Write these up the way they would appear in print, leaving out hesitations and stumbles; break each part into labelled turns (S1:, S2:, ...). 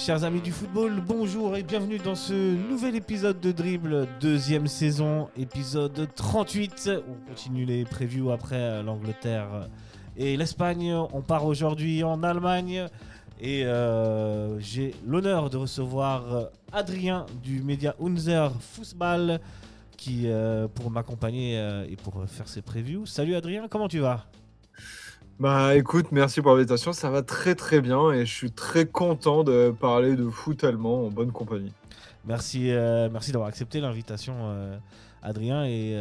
S1: Chers amis du football, bonjour et bienvenue dans ce nouvel épisode de Dribble, deuxième saison, épisode 38. On continue les previews après l'Angleterre et l'Espagne. On part aujourd'hui en Allemagne et j'ai l'honneur de recevoir Adrien du média Unser Fußball qui pour m'accompagner et pour faire ses previews. Salut Adrien, comment tu vas ?
S2: Bah écoute, merci pour l'invitation, ça va très très bien et je suis très content de parler de foot allemand en bonne compagnie.
S1: Merci d'avoir accepté l'invitation, Adrien. Et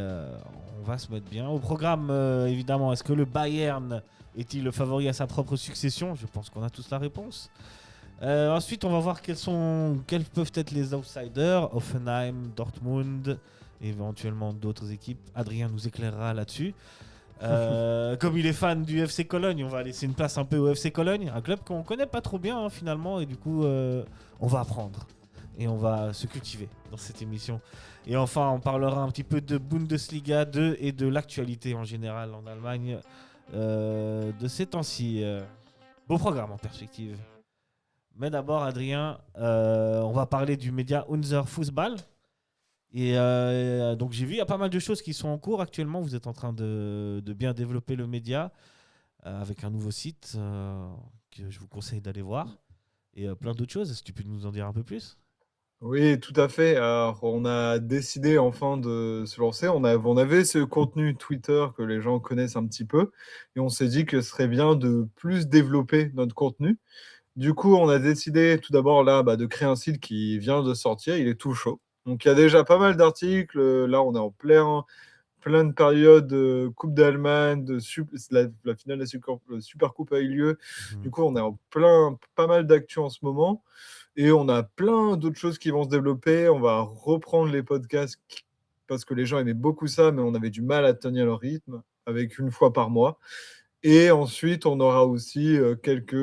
S1: on va se mettre bien. Au programme, évidemment, est-ce que le Bayern est-il le favori à sa propre succession ? Je pense qu'on a tous la réponse. Ensuite, on va voir quels peuvent être les outsiders. Hoffenheim, Dortmund, éventuellement d'autres équipes. Adrien nous éclairera là-dessus. Comme il est fan du FC Cologne, on va laisser une place un peu au FC Cologne, un club qu'on connaît pas trop bien finalement, et du coup on va apprendre et on va se cultiver dans cette émission. Et enfin on parlera un petit peu de Bundesliga 2 et de l'actualité en général en Allemagne de ces temps-ci. Beau programme en perspective. Mais d'abord Adrien, on va parler du média Unser Fußball. Et donc j'ai vu, il y a pas mal de choses qui sont en cours actuellement. Vous êtes en train de bien développer le média avec un nouveau site que je vous conseille d'aller voir. Et plein d'autres choses. Est-ce que tu peux nous en dire un peu plus ?
S2: Oui, tout à fait. Alors, on a décidé enfin de se lancer. On avait ce contenu Twitter que les gens connaissent un petit peu et on s'est dit que ce serait bien de plus développer notre contenu. Du coup, on a décidé tout d'abord là de créer un site qui vient de sortir, il est tout chaud. Donc il y a déjà pas mal d'articles. Là, on est en pleine période de Coupe d'Allemagne, la finale de la Super Coupe a eu lieu. Du coup, on est en pas mal d'actu en ce moment. Et on a plein d'autres choses qui vont se développer. On va reprendre les podcasts parce que les gens aimaient beaucoup ça, mais on avait du mal à tenir le rythme avec une fois par mois. Et ensuite, on aura aussi quelques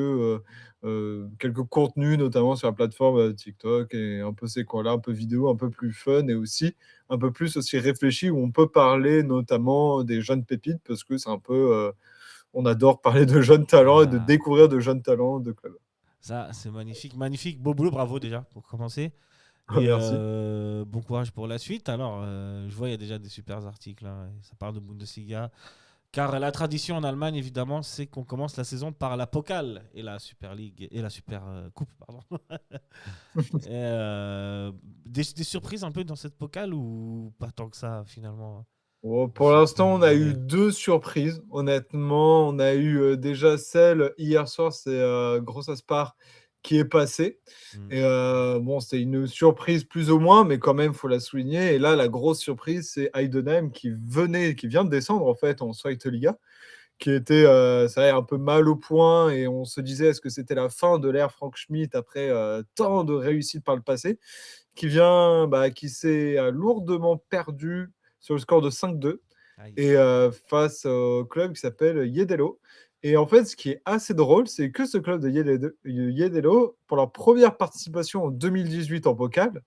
S2: contenus, notamment sur la plateforme TikTok et un peu ces coins-là, un peu vidéo, un peu plus fun et aussi un peu plus aussi réfléchi où on peut parler notamment des jeunes pépites parce que c'est un peu, on adore parler de jeunes talents et de découvrir de jeunes talents de clubs.
S1: Ça, c'est magnifique. Magnifique. Beau boulot, bravo déjà pour commencer. Et
S2: Merci.
S1: bon courage pour la suite. Alors, je vois, il y a déjà des super articles. Hein. Ça parle de Bundesliga. Car la tradition en Allemagne, évidemment, c'est qu'on commence la saison par la Pokal et la Super League et la Super Coupe, pardon. Et, des surprises un peu dans cette Pokal ou pas tant que ça finalement
S2: Oh,
S1: de
S2: pour
S1: ce que
S2: l'instant,
S1: vous
S2: on a
S1: voyez.
S2: eu 2 surprises. Honnêtement, on a eu, déjà celle hier soir, c'est, Gross Aspar qui est passé et bon, c'est une surprise plus ou moins, mais quand même, faut la souligner et là, la grosse surprise, c'est Heidenheim qui vient de descendre, en fait, en Zweite Liga, qui était, ça allait un peu mal au point et on se disait: «Est-ce que c'était la fin de l'ère Frank Schmidt après, tant de réussites par le passé?» qui s'est, lourdement perdu sur le score de 5-2
S1: Aïe.
S2: et face au club qui s'appelle Yedelo. Et en fait, ce qui est assez drôle, c'est que ce club de Yedelo, pour leur première participation en 2018 en Pokal,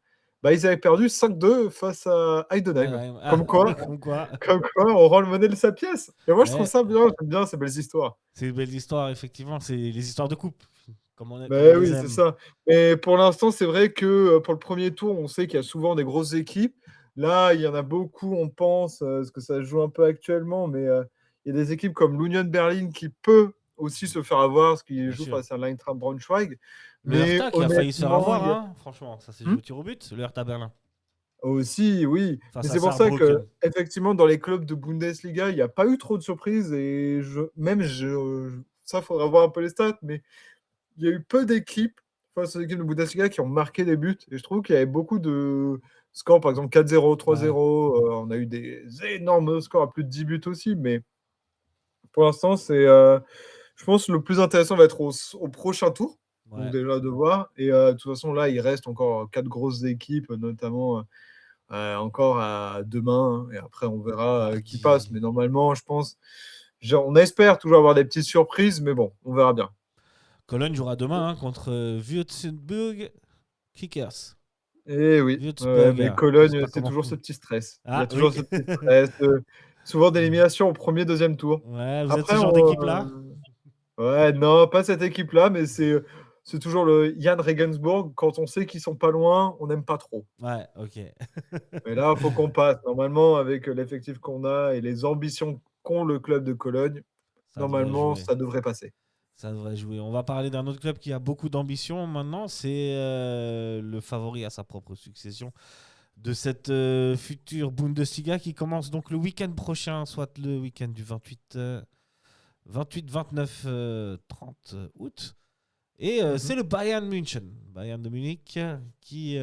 S2: ils avaient perdu 5-2 face à Heidenheim.
S1: Ah,
S2: Comme quoi
S1: comme quoi.
S2: comme quoi on rend le monnaie de sa pièce. Et moi, je trouve
S1: Ouais,
S2: ça bien, j'aime bien ces belles histoires.
S1: c'est une belle histoire, effectivement. C'est les histoires de coupe, comme on
S2: Ben
S1: les
S2: oui, c'est
S1: aime.
S2: ça. Mais pour l'instant, c'est vrai que, pour le premier tour, on sait qu'il y a souvent des grosses équipes. Là, il y en a beaucoup, on pense, parce que ça se joue un peu actuellement, mais il y a des équipes comme l'Union Berlin qui peut aussi se faire avoir, parce qu'ils
S1: Bien
S2: jouent
S1: sûr.
S2: face à l'Eintracht Braunschweig.
S1: Le
S2: Mais
S1: Hertha qui a failli se faire
S2: honnêtement,
S1: avoir,
S2: il y a
S1: hein. Franchement, ça s'est
S2: mmh?
S1: joué au tir au but, le Hertha Berlin,
S2: Aussi, oui. Mais
S1: face à
S2: c'est pour ça
S1: Saarbrücken.
S2: qu'effectivement, dans les clubs de Bundesliga, il n'y a pas eu trop de surprises et ça, faudra voir un peu les stats, mais il y a eu peu d'équipes face aux équipes de Bundesliga qui ont marqué des buts et je trouve qu'il y avait beaucoup de scores, par exemple 4-0,
S1: Ouais.
S2: 3-0, on a eu des énormes scores à plus de 10 buts aussi, mais pour l'instant, je pense le plus intéressant va être au prochain tour, donc
S1: Ouais.
S2: déjà de voir et de toute façon là, il reste encore 4 grosses équipes, notamment, encore à demain, hein, et après on verra, qui passe.
S1: Mardi.
S2: Mais normalement, je pense on espère toujours avoir des petites surprises, mais bon, on verra bien.
S1: Cologne jouera demain hein, contre Würzburg Kickers.
S2: Eh oui, ouais, mais
S1: Würzburger. Je sais
S2: Cologne,
S1: pas
S2: c'est
S1: comment.
S2: toujours ce petit stress. Il y a
S1: Ah oui.
S2: toujours ce petit stress, souvent d'élimination au 1er, 2e tour.
S1: Ouais, vous êtes ce
S2: Après
S1: genre
S2: on,
S1: d'équipe là.
S2: ouais, non, pas cette équipe-là, mais c'est toujours le Jan Regensburg. Quand on sait qu'ils sont pas loin, on n'aime pas trop.
S1: Ouais, ok.
S2: Mais là, il faut qu'on passe. Normalement, avec l'effectif qu'on a et les ambitions qu'ont le club de Cologne,
S1: Ça devrait
S2: normalement,
S1: jouer.
S2: ça devrait passer.
S1: Ça devrait jouer. On va parler d'un autre club qui a beaucoup d'ambition maintenant. C'est le favori à sa propre succession de cette future Bundesliga qui commence donc le week-end prochain, soit le week-end du 28, 29, 30 août. Et c'est le Bayern München, Bayern de Munich, qui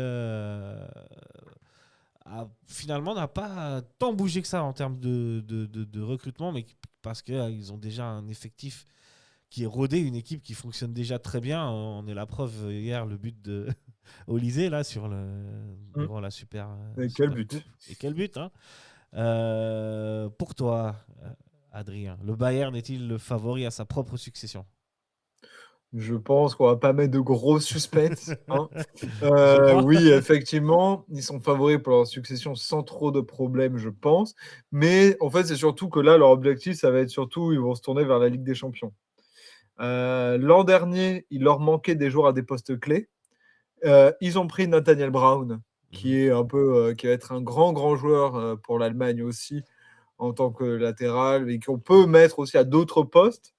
S1: finalement n'a pas tant bougé que ça en termes de recrutement, mais parce qu'ils ont déjà un effectif qui est rodé, une équipe qui fonctionne déjà très bien. On est la preuve hier, le but de Olysée là
S2: Mmh.
S1: durant la super,
S2: Et quel
S1: super
S2: but!
S1: coupe. Et quel but, hein. Pour toi, Adrien, le Bayern est-il le favori à sa propre succession?
S2: Je pense qu'on va pas mettre de gros suspects, hein.
S1: Je crois.
S2: Oui, effectivement, ils sont favoris pour leur succession sans trop de problèmes, je pense. Mais en fait, c'est surtout que là, leur objectif, ça va être surtout, ils vont se tourner vers la Ligue des Champions. L'an dernier, il leur manquait des joueurs à des postes clés. Ils ont pris Nathaniel Brown, qui
S1: Mhm,
S2: est un peu, qui va être un grand, grand joueur, pour l'Allemagne aussi, en tant que latéral et qu'on peut mettre aussi à d'autres postes.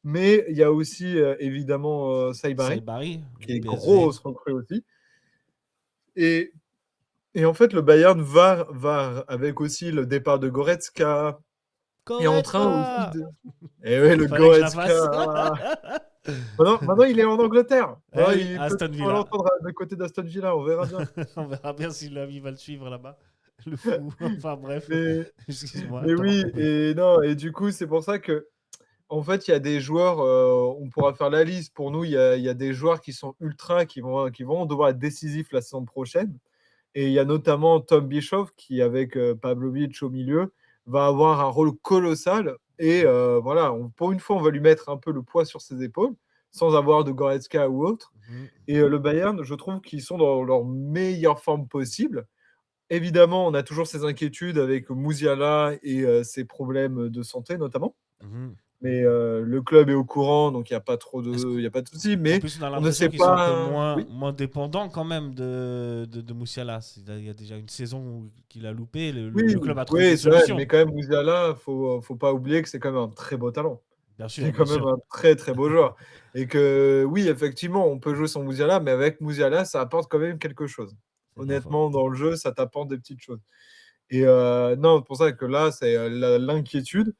S2: Mais il y a aussi, évidemment, Saibari,
S1: Saibari
S2: qui
S1: du
S2: est
S1: PSV.
S2: grosse recrue aussi et en fait, le Bayern va avec aussi le départ de Goretzka, est en train aussi
S1: Goretzka.
S2: de et ouais,
S1: Il
S2: le
S1: fallait que je la
S2: Goretzka,
S1: fasse.
S2: maintenant il est en Angleterre.
S1: Eh
S2: Maintenant
S1: oui,
S2: il peut-être
S1: Aston
S2: qu'on va
S1: Villa.
S2: l'entendre à côté d'Aston Villa, on verra bien.
S1: On verra bien si l'ami va le suivre là-bas. Le fou. Enfin bref,
S2: Mais
S1: excuse-moi,
S2: mais
S1: Thomas.
S2: oui et non et du coup, c'est pour ça que en fait, il y a des joueurs, on pourra faire la liste. Pour nous, il y a des joueurs qui sont ultra, qui vont devoir être décisifs la saison prochaine. Et il y a notamment Tom Bischoff qui, avec Pavlovic au milieu, va avoir un rôle colossal. Et voilà, pour une fois, on va lui mettre un peu le poids sur ses épaules, sans avoir de Goretzka ou autre.
S1: Mhm.
S2: Et le Bayern, je trouve qu'ils sont dans leur meilleure forme possible. Évidemment, on a toujours ces inquiétudes avec Musiala et ses problèmes de santé notamment.
S1: Mhm.
S2: Mais le club est au courant, donc
S1: Est-ce
S2: il y a pas de souci.
S1: En
S2: Mais
S1: plus, on a
S2: on ne
S1: l'impression
S2: sait
S1: qu'ils sont un peu
S2: pas.
S1: moins,
S2: Oui.
S1: moins dépendants quand même de Musiala. Il y a déjà une saison qu'il a loupé.
S2: Oui,
S1: Le club a trouvé des
S2: oui, c'est vrai,
S1: solutions.
S2: mais quand même Musiala, faut pas oublier que c'est quand même un très beau talent.
S1: Bien
S2: C'est
S1: sûr, bien
S2: quand même
S1: sûr.
S2: un très, très beau joueur et que oui, effectivement, on peut jouer sans Musiala, mais avec Musiala, ça apporte quand même quelque chose.
S1: C'est pas faux.
S2: Honnêtement, dans le jeu, ça t'apporte des petites choses et non, c'est pour ça que là, c'est, l'inquiétude,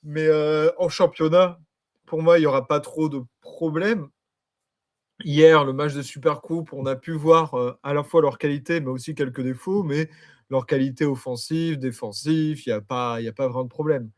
S2: mais en championnat, pour moi, il y aura pas trop de problèmes. Hier, le match de Supercoupe, on a pu voir, à la fois leur qualité, mais aussi quelques défauts, mais leur qualité offensive, défensive, il y a pas vraiment de problème.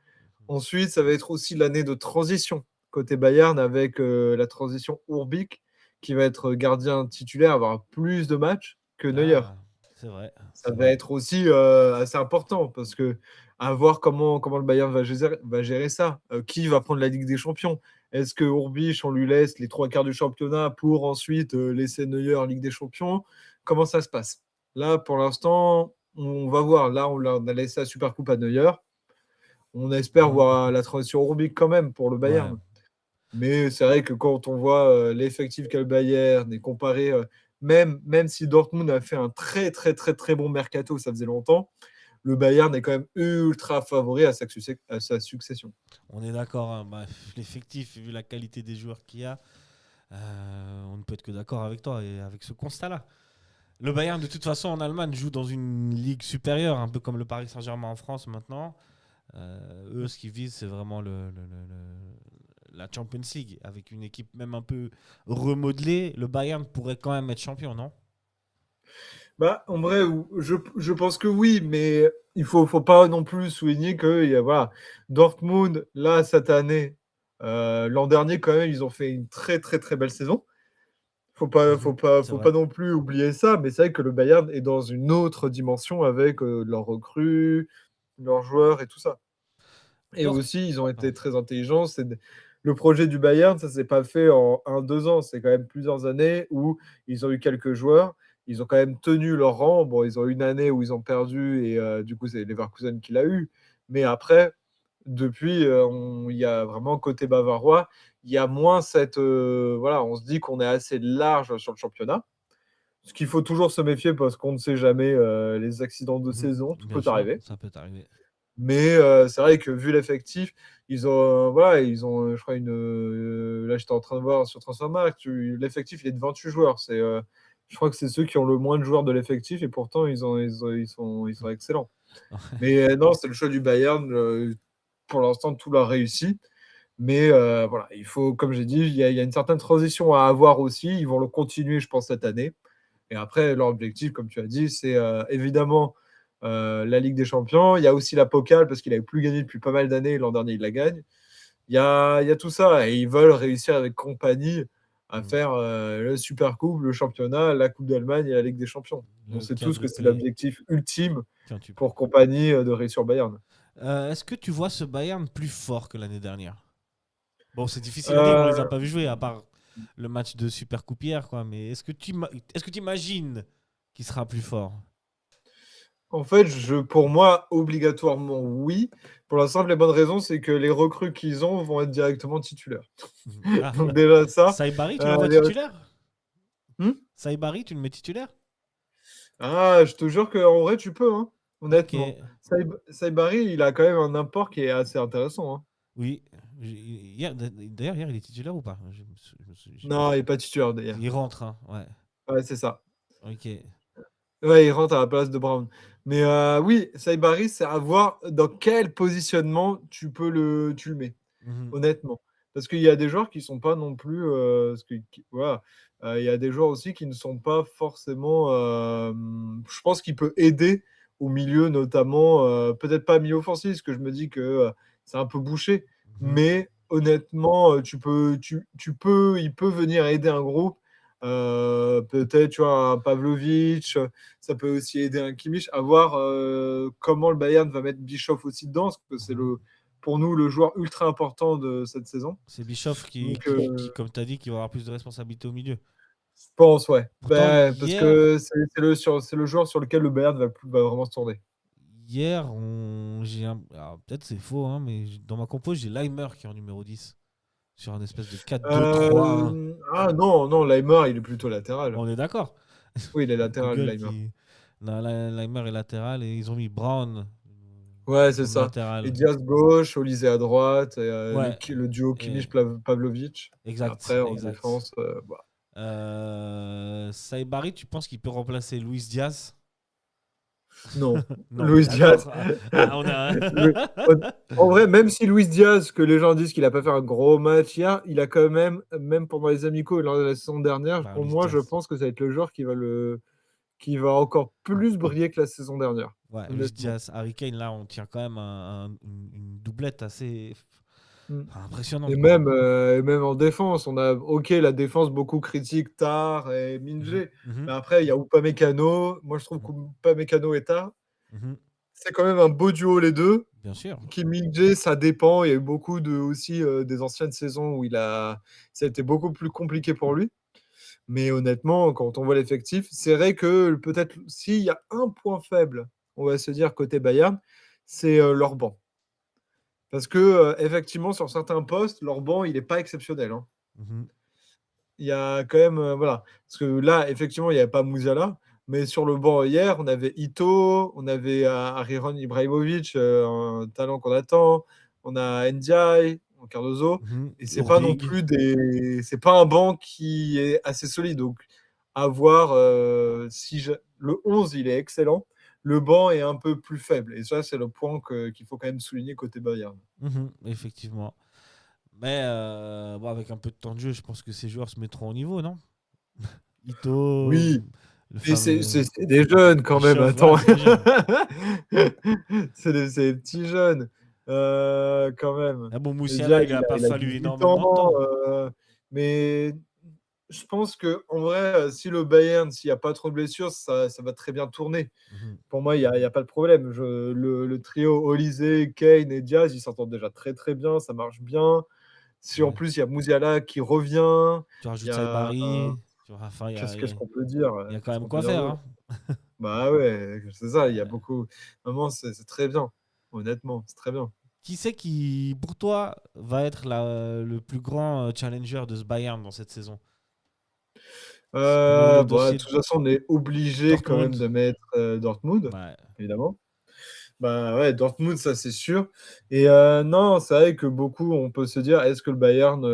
S2: Ensuite, ça va être aussi l'année de transition côté Bayern avec, la transition Urbic qui va être gardien titulaire, avoir plus de matchs que Neuer.
S1: Ah, c'est vrai,
S2: Ça
S1: c'est
S2: va
S1: vrai.
S2: être aussi, assez important parce que à voir comment le Bayern va gérer ça. Qui va prendre la Ligue des Champions? Est-ce que Hurbic, on lui laisse les 3 quarts du championnat pour ensuite, laisser Neuer en Ligue des Champions? Comment ça se passe? Là, pour l'instant, on va voir. Là, on a laissé la Supercoupe à Neuer. On espère
S1: Mhm.
S2: voir la transition Hurbic quand même pour le
S1: Ouais.
S2: Bayern. Mais c'est vrai que quand on voit, l'effectif qu'a le Bayern et comparé, même si Dortmund a fait un très, très, très, très bon mercato, ça faisait longtemps, le Bayern est quand même ultra favori à sa succession.
S1: On est d'accord, hein. Bah, l'effectif, vu la qualité des joueurs qu'il y a, on ne peut être que d'accord avec toi et avec ce constat-là. Le Bayern, de toute façon, en Allemagne, joue dans une ligue supérieure, un peu comme le Paris Saint-Germain en France maintenant. Eux, ce qu'ils visent, c'est vraiment la Champions League. Avec une équipe même un peu remodelée, le Bayern pourrait quand même être champion, non?
S2: Bah, en vrai, je pense que oui, mais il faut pas non plus souligner que y a voilà, Dortmund, là, cette année, l'an dernier, quand même, ils ont fait une très, très, très belle saison. Faut pas faut
S1: Mhm,
S2: pas
S1: c'est
S2: faut
S1: vrai.
S2: pas non plus oublier ça, mais c'est vrai que le Bayern est dans une autre dimension avec, leurs recrues, leurs joueurs et tout ça. Et
S1: Dort-
S2: aussi, ils ont été
S1: Pardon.
S2: très intelligents. Le projet du Bayern, ça s'est pas fait en 1-2 ans. C'est quand même plusieurs années où ils ont eu quelques joueurs. Ils ont quand même tenu leur rang. Bon, ils ont eu une année où ils ont perdu et du coup, c'est Leverkusen qui l'a eu. Mais après, depuis, il y a vraiment côté bavarois, il y a moins cette, voilà, on se dit qu'on est assez large sur le championnat. Ce qu'il faut toujours se méfier parce qu'on ne sait jamais, les accidents de
S1: Mhm.
S2: saison, tout
S1: Bien
S2: peut
S1: sûr,
S2: arriver.
S1: ça peut t'arriver.
S2: Mais c'est vrai que vu l'effectif, ils ont, voilà, ils ont, je crois là j'étais en train de voir sur Transfermarkt, l'effectif il est de 28 joueurs. Je crois que c'est ceux qui ont le moins de joueurs de l'effectif et pourtant ils sont excellents. Mais non, c'est le choix du Bayern, pour l'instant tout leur réussit. Mais voilà, il faut, comme j'ai dit, il y a une certaine transition à avoir aussi. Ils vont le continuer, je pense, cette année. Et après, leur objectif, comme tu as dit, c'est évidemment la Ligue des Champions. Il y a aussi la Pokal, parce qu'il n'avait plus gagné depuis pas mal d'années. L'an dernier, il la gagne. Il y a tout ça. Et ils veulent réussir avec compagnie à
S1: Mhm.
S2: faire le Super Coupe, le championnat, la Coupe d'Allemagne et la Ligue des Champions. On
S1: Le
S2: sait tous que c'est
S1: quadruplé,
S2: l'objectif ultime
S1: quintuplé.
S2: pour compagnie de réussir Bayern.
S1: Est-ce que tu vois ce Bayern plus fort que l'année dernière? Bon, c'est difficile à dire, on les a
S2: Euh,
S1: pas vus jouer, à part le match de Super Coupe hier, quoi. Mais est-ce que tu imagines qu'il sera plus fort?
S2: En fait, pour moi, obligatoirement, oui. Pour la simple et bonne raison, c'est que les recrues qu'ils ont vont être directement titulaires.
S1: Mhm. Ah,
S2: Donc déjà ça.
S1: Saïbari, tu
S2: euh,
S1: l'envoies
S2: les-
S1: titulaire?
S2: Hmm.
S1: Saïbari, tu le mets titulaire?
S2: Ah, je te jure qu'en vrai, tu peux, hein,
S1: Ok,
S2: honnêtement. Saibari, il a quand même un apport qui est assez intéressant, hein.
S1: oui. D'ailleurs, hier, il est titulaire ou pas? J'ai pas
S2: Non, il
S1: fait.
S2: n'est pas titulaire d'ailleurs.
S1: Il rentre, hein, ouais.
S2: Ouais, c'est ça.
S1: Ok.
S2: Ouais, il rentre à la place de Brown. Mais oui, Saibari, c'est à voir dans quel positionnement tu le mets.
S1: Mhm,
S2: Honnêtement. Parce qu'il y a des joueurs qui sont pas non plus, voilà, il y a des joueurs aussi qui ne sont pas forcément, je pense qu'il peut aider au milieu notamment, peut-être pas milieu offensif, parce que je me dis que, c'est un peu bouché.
S1: mhm,
S2: Mais honnêtement, il peut venir aider un groupe, peut-être, tu vois, un Pavlovic, ça peut aussi aider un Kimmich. À voir, comment le Bayern va mettre Bischoff aussi dedans, parce que c'est
S1: mhm.
S2: pour nous, le joueur ultra important de cette saison.
S1: C'est Bischoff
S2: Donc,
S1: comme tu as dit, qui va avoir plus de responsabilités au milieu.
S2: je pense, ouais.
S1: Pourtant,
S2: Parce que c'est le joueur sur lequel le Bayern va vraiment se tourner.
S1: hier, alors, peut-être c'est faux, hein, mais dans ma compo, j'ai Leimer qui est en numéro 10 sur un espèce de 4-2-3-1.
S2: Ah non, non, Leimer, il est plutôt latéral.
S1: On est d'accord.
S2: Oui, il est latéral,
S1: Google
S2: Leimer.
S1: qui. Non, Leimer est latéral et ils ont mis Brown
S2: Ouais, c'est
S1: comme
S2: ça. Et
S1: latéral.
S2: Diaz gauche, Olysée à droite, et,
S1: Ouais,
S2: le duo
S1: et-
S2: Kimmich-Pavlovic. Et
S1: exact,
S2: après, en
S1: exact.
S2: défense, bah,
S1: Saibari, tu penses qu'il peut remplacer Luis Diaz?
S2: non.
S1: Non,
S2: Luis Diaz.
S1: d'accord. Ah, on a.
S2: Le- En vrai, même si Luis Diaz, que les gens disent qu'il a pas fait un gros match hier, il a quand même pendant les amicaux et lors de la saison dernière,
S1: Bah,
S2: pour
S1: Luis
S2: moi, je
S1: Diaz.
S2: pense que ça va être le joueur qui va encore plus briller que la saison dernière,
S1: Ouais, Luis
S2: honnêtement.
S1: Diaz, Harry Kane, là, on tient quand même une doublette assez
S2: Mm.
S1: impressionnante,
S2: Et
S1: quoi.
S2: même en défense, on a, ok, la défense beaucoup critique Tard et
S1: Mhm,
S2: Minge,
S1: mhm,
S2: mais après il y a Upamecano. Moi, je trouve
S1: mhm,
S2: qu'Upamecano et Tard,
S1: mhm.
S2: c'est quand même un beau duo les deux.
S1: Bien sûr.
S2: Kim Min-jae, ça dépend. Il y a eu beaucoup aussi des anciennes saisons où ça a été beaucoup plus compliqué pour lui. Mais honnêtement, quand on voit l'effectif, c'est vrai que peut-être s'il y a un point faible, on va se dire côté Bayern, c'est leur banc. Parce que effectivement, sur certains postes, leur banc, il n'est pas exceptionnel, hein.
S1: Mhm,
S2: Il y a quand même, voilà. Parce que là, effectivement, il n'y avait pas Musiala, mais sur le banc hier, on avait Ito, on avait Hariron Ibrahimovic, un talent qu'on attend, on a Ndiaye, Cardozo,
S1: mhm.
S2: et
S1: Hurdig.
S2: c'est pas un banc qui est assez solide. Donc, à voir, si le 11, il est excellent, le banc est un peu plus faible. Et ça, c'est le point qu'il faut quand même souligner côté Bayern.
S1: Mhm, effectivement. Mais bon, avec un peu de temps de jeu, je pense que ces joueurs se mettront au niveau, non? Ito,
S2: Oui,
S1: le
S2: mais c'est
S1: fameux
S2: c'est c'est des jeunes quand même,
S1: Bischoff, voilà,
S2: attends.
S1: c'est des jeunes.
S2: C'est des petits jeunes, quand même.
S1: Ah bon,
S2: Et
S1: Moussiala,
S2: Dia,
S1: il a pas
S2: il a
S1: fallu
S2: 18
S1: énormément de
S2: ans,
S1: temps.
S2: mais je pense qu'en vrai, si le Bayern, s'il y a pas trop de blessures, ça va très bien tourner.
S1: Mhm,
S2: Pour moi, il y a pas de problème. Le trio Olysée, Kane et Diaz, ils s'entendent déjà très, très bien, ça marche bien. Si en
S1: ouais.
S2: plus il y a Musiala qui revient,
S1: Tu
S2: il y
S1: rajoutes
S2: a
S1: Saibari. Enfin,
S2: qu'est-ce qu'on peut dire?
S1: il y a quand
S2: Qu'est-ce
S1: même
S2: qu'on peut
S1: quoi
S2: dire
S1: faire,
S2: d'autre?
S1: hein.
S2: Bah ouais, c'est ça, il y a
S1: Euh,
S2: beaucoup. Vraiment, c'est très bien. Honnêtement, c'est très bien.
S1: Qui c'est qui, pour toi, va être le plus grand challenger de ce Bayern dans cette saison? Selon le
S2: Bah, de
S1: dossier de
S2: toute façon, on est obligé quand même
S1: Dortmund.
S2: de mettre, Dortmund,
S1: Ouais.
S2: évidemment. Bah, ouais, Dortmund, ça, c'est sûr et non, c'est vrai que beaucoup, on peut se dire: «Est-ce que le Bayern,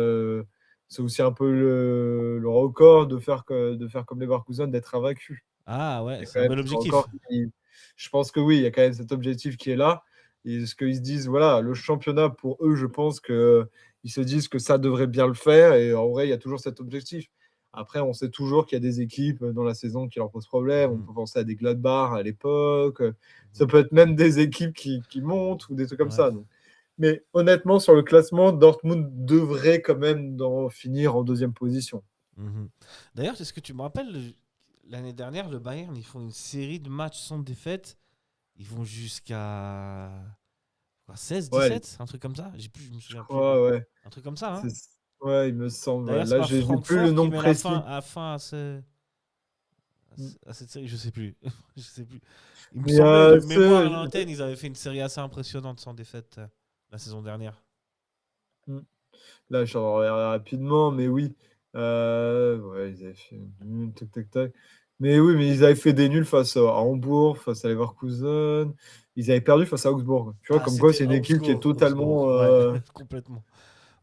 S2: c'est aussi un peu le record de faire comme Leverkusen, d'être invaincu?»
S1: Ah
S2: Il
S1: ouais,
S2: y a
S1: c'est
S2: quand
S1: un
S2: même
S1: bel
S2: ce record
S1: objectif.
S2: qui je pense que oui, il y a quand même cet objectif qui est là et ce qu'ils se disent, voilà, le championnat pour eux, je pense qu'ils se disent que ça devrait bien le faire et en vrai, il y a toujours cet objectif. Après, on sait toujours qu'il y a des équipes, dans la saison qui leur posent problème. On
S1: Mhm,
S2: peut penser à des Gladbach à l'époque, ça
S1: mhm.
S2: peut être même des équipes qui montent ou des trucs comme
S1: Ouais.
S2: ça, donc mais honnêtement, sur le classement, Dortmund devrait quand même d'en finir en 2e position.
S1: Mhm. D'ailleurs, est-ce que tu me rappelles, l'année dernière, le Bayern, ils font une série de matchs sans défaite. Ils vont jusqu'à
S2: Ouais, les
S1: 16-17, un truc comme ça. J'ai plus, je me
S2: je
S1: souviens plus.
S2: crois, ouais.
S1: Un truc comme ça, hein.
S2: C'est ouais, il me semble, ouais.
S1: D'ailleurs, c'est
S2: Là,
S1: pas
S2: j'ai plus le
S1: Francfort qui
S2: nom
S1: met la
S2: précis.
S1: fin
S2: Mmh.
S1: à cette série, je sais plus. Je sais plus. Il me
S2: Mais
S1: semblait de mémoire à
S2: ce
S1: l'antenne, ils avaient fait une série assez impressionnante sans défaite la saison dernière.
S2: mmh, là, je regarde rapidement, mais oui, ouais, ils avaient fait tac, tac, tac. Mais oui, mais ils avaient fait des nuls face à Hambourg, face à Leverkusen. Ils avaient perdu face à Augsbourg. Tu vois,
S1: Ah,
S2: comme quoi c'est
S1: c'était
S2: une équipe qui est
S1: Augsbourg,
S2: totalement,
S1: ouais, complètement.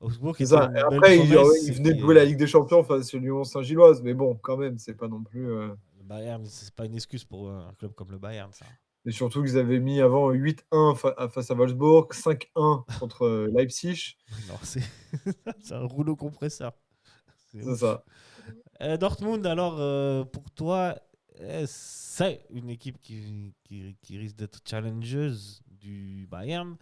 S1: Augsbourg qui
S2: c'est
S1: était
S2: ça et
S1: une belle
S2: après
S1: promesse
S2: ils
S1: et
S2: venaient
S1: qui
S2: de jouer la
S1: est...
S2: Ligue des champions face à l'Union Saint-Gilloise, mais bon, quand même, c'est pas non plus,
S1: Le Bayern, c'est pas une excuse pour un club comme le Bayern, ça.
S2: et surtout qu'ils avaient mis avant 8-1 face à Wolfsburg, 5-1 contre, Leipzig.
S1: Non, c'est c'est un rouleau compresseur. C'est
S2: C'est
S1: ouf.
S2: ça.
S1: Dortmund, alors, pour toi, c'est une équipe qui risque d'être challengeuse du Bayern.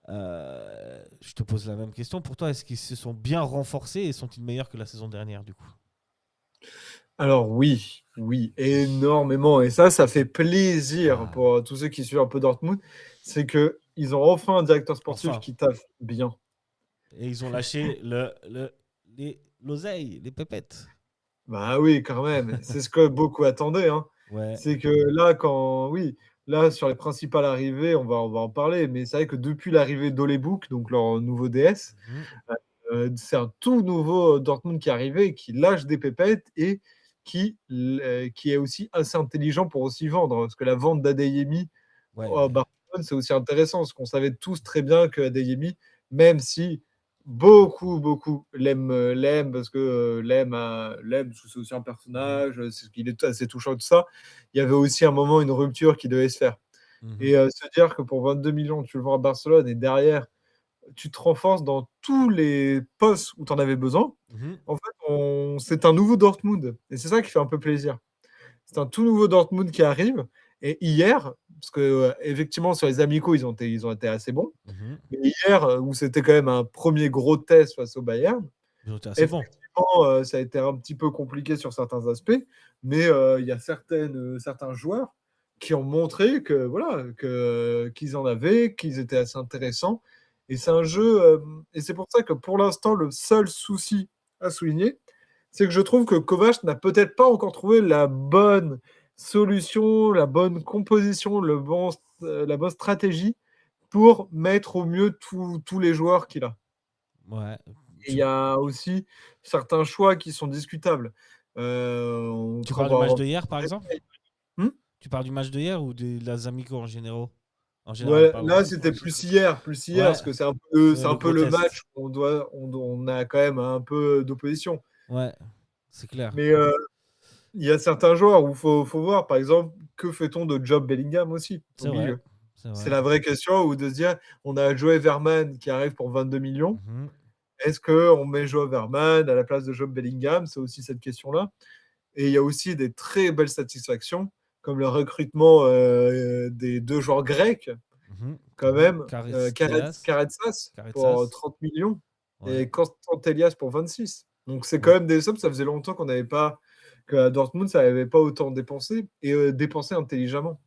S1: Je te pose la même question. Pour toi, est-ce qu'ils se sont bien renforcés et sont-ils meilleurs que la saison dernière, du coup?
S2: Alors oui, oui, énormément et ça fait plaisir
S1: Ah,
S2: pour, tous ceux qui suivent un peu Dortmund. C'est qu'ils ont enfin un directeur sportif
S1: enfin.
S2: qui taffe bien.
S1: Et ils ont lâché l'oseille, les pépettes.
S2: Bah oui, quand même, c'est ce que beaucoup attendaient, hein.
S1: Ouais.
S2: C'est que là, quand oui, là, sur les principales arrivées, on va en parler, mais c'est vrai que depuis l'arrivée d'Ole Book, donc leur nouveau DS,
S1: Mhm.
S2: c'est un tout nouveau Dortmund qui est arrivé, qui lâche des pépettes et qui est aussi assez intelligent pour aussi vendre. Parce que la vente d'Adeyemi à
S1: Ouais.
S2: Barcelone, c'est aussi intéressant, parce qu'on savait tous très bien qu'Adeyemi, même si beaucoup l'aiment parce que, l'aiment parce que c'est aussi un
S1: Mhm.
S2: personnage, c'est qu'il est assez touchant et tout ça. Il y avait aussi un moment une rupture qui devait se faire
S1: Mhm.
S2: et se dire que pour 22 millions tu le vends à Barcelone et derrière tu te renforces dans tous les postes où tu en avais besoin.
S1: Mhm.
S2: En fait, c'est un nouveau Dortmund et c'est ça qui fait un peu plaisir. C'est un tout nouveau Dortmund qui arrive et hier, parce que, effectivement sur les amicaux, ils ont été assez bons.
S1: Mhm.
S2: Mais hier, où c'était quand même un premier gros test face au Bayern,
S1: Ils ont été assez bons.
S2: effectivement, ça a été un petit peu compliqué sur certains aspects, mais il y a certains joueurs qui ont montré que voilà, qu'ils en avaient, qu'ils étaient assez intéressants et c'est un jeu, et c'est pour ça que pour l'instant, le seul souci à souligner, c'est que je trouve que Kovac n'a peut-être pas encore trouvé la bonne solution, la bonne composition, la bonne stratégie pour mettre au mieux tous les joueurs qu'il a.
S1: Ouais.
S2: Et il
S1: Tu,
S2: y a aussi certains choix qui sont discutables.
S1: tu
S2: Quand on
S1: parles du
S2: va
S1: match
S2: rentrer
S1: de hier, par
S2: dans
S1: exemple?
S2: les détails. Mmh?
S1: Tu parles du match de hier ou des les amicaux en général? En général,
S2: Ouais,
S1: pardon.
S2: là, c'était plus hier
S1: Ouais,
S2: parce que c'est un
S1: le
S2: peu
S1: gros
S2: le match
S1: test.
S2: où on a quand même un peu d'opposition.
S1: Ouais, c'est clair.
S2: Mais il y a certains joueurs où faut voir, par exemple, que fait-on de Job Bellingham aussi, au
S1: C'est vrai.
S2: milieu?
S1: C'est
S2: C'est
S1: vrai.
S2: la vraie question ou de se dire: «On a Joey Verman qui arrive pour 22 millions.
S1: Mhm.
S2: Est-ce qu'on met Joe Verman à la place de Job Bellingham?» C'est aussi cette question-là et il y a aussi des très belles satisfactions comme le recrutement, des 2 joueurs grecs
S1: Mhm.
S2: quand même,
S1: Karisteas.
S2: Karatsas pour,
S1: Karetsas.
S2: 30 millions
S1: Ouais.
S2: et Constantellias pour 26. Donc c'est quand
S1: Ouais.
S2: même des sommes, ça faisait longtemps qu'à Dortmund, ça n'avait pas autant dépensé et dépensé intelligemment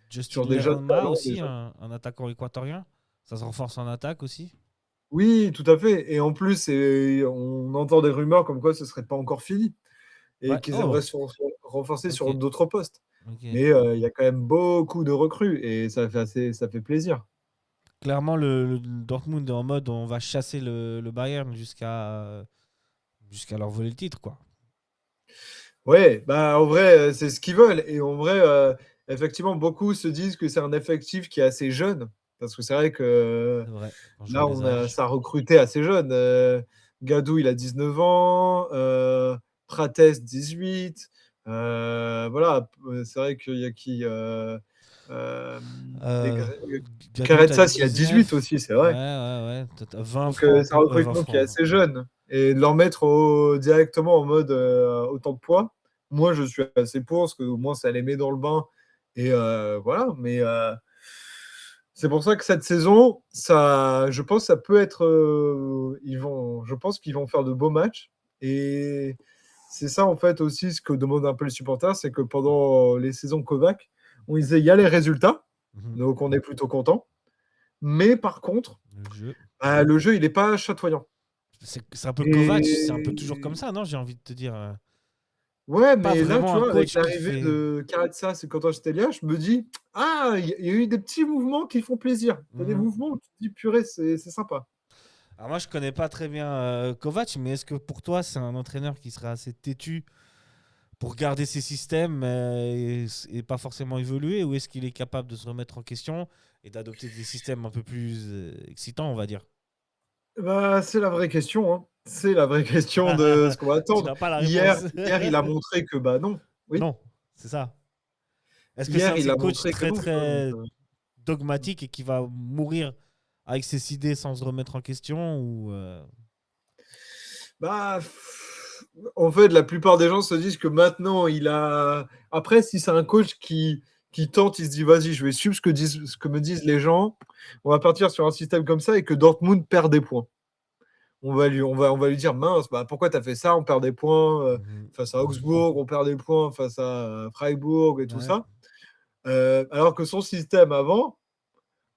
S1: Justin
S2: sur des jeunes
S1: Lerma
S2: talents
S1: aussi,
S2: déjà.
S1: un attaquant équatorien. Ça se renforce en attaque aussi.
S2: Oui, tout à fait et en plus, on entend des rumeurs comme quoi ce serait pas encore fini et
S1: Ouais.
S2: qu'ils
S1: Oh,
S2: aimeraient se renforcer
S1: ok.
S2: sur d'autres postes.
S1: Ok.
S2: Mais il y a quand même beaucoup de recrues et ça fait plaisir.
S1: Clairement, le Dortmund est en mode on va chasser le Bayern jusqu'à leur voler le titre, quoi.
S2: Ouais, bah en vrai, c'est ce qu'ils veulent. Et en vrai, effectivement, beaucoup se disent que c'est un effectif qui est assez jeune. Parce que c'est vrai que
S1: C'est vrai, quand je vois
S2: là,
S1: les
S2: ça
S1: âges.
S2: a recruté assez jeune. Gadou, il a 19 ans. Prates, 18. Voilà, c'est vrai qu'il y a qui
S1: Euh, Gadou, t'as dit
S2: Karetsas, il a 18
S1: 19.
S2: aussi, c'est
S1: Ouais,
S2: vrai.
S1: ouais, ouais. 20
S2: Donc,
S1: francs
S2: c'est un
S1: pour 20
S2: recrutement qui est
S1: francs.
S2: assez jeune. Et de leur mettre directement en mode autant de poids, moi, je suis assez pour, parce qu'au moins, ça les met dans le bain. Et voilà. Mais c'est pour ça que cette saison, je pense que ça peut être. Je pense qu'ils vont faire de beaux matchs. Et c'est ça, en fait, aussi, ce que demandent un peu les supporters, c'est que pendant les saisons Kovac, on disait il y a les résultats.
S1: Mhm.
S2: Donc, on est plutôt content. Mais par contre,
S1: Le jeu.
S2: le jeu, il n'est pas chatoyant.
S1: C'est un peu Kovac, c'est un peu toujours comme
S2: Et
S1: ça, non? J'ai envie de te dire.
S2: ouais,
S1: Pas
S2: mais là,
S1: vraiment
S2: tu
S1: un
S2: vois, avec
S1: coach qui
S2: l'arrivée
S1: fait.
S2: de Karatsas et Quentin Stelia, je me dis, ah, il y a eu des petits mouvements qui font plaisir. Il y a des
S1: Mhm.
S2: mouvements où tu te dis, purée, c'est sympa.
S1: Alors moi, je connais pas très bien Kovac, mais est-ce que pour toi, c'est un entraîneur qui serait assez têtu pour garder ses systèmes et pas forcément évoluer, ou est-ce qu'il est capable de se remettre en question et d'adopter des systèmes un peu plus excitants, on va dire?
S2: Bah, c'est la vraie question, hein. C'est la vraie question de ce qu'on va
S1: Tu
S2: attendre.
S1: n'as pas la
S2: Hier,
S1: réponse.
S2: hier, il a montré que bah non. Oui,
S1: Non, c'est ça. Est-ce que c'est un
S2: hier,
S1: de
S2: il
S1: ces
S2: a
S1: coachs
S2: montré que
S1: très
S2: non, tu vois. Donc,
S1: très dogmatique et qui va mourir avec ses idées sans se remettre en question ou
S2: bah, en fait, la plupart des gens se disent que maintenant, il a. Après, si c'est un coach qui tente, il se dit, vas-y, je vais suivre ce que me disent les gens. On va partir sur un système comme ça et que Dortmund perd des points. On va lui dire, mince, bah, pourquoi tu as fait ça? On perd des points
S1: Mhm.
S2: face à Augsbourg, on perd des points face à Freiburg et tout
S1: Ouais.
S2: ça. Alors que son système avant,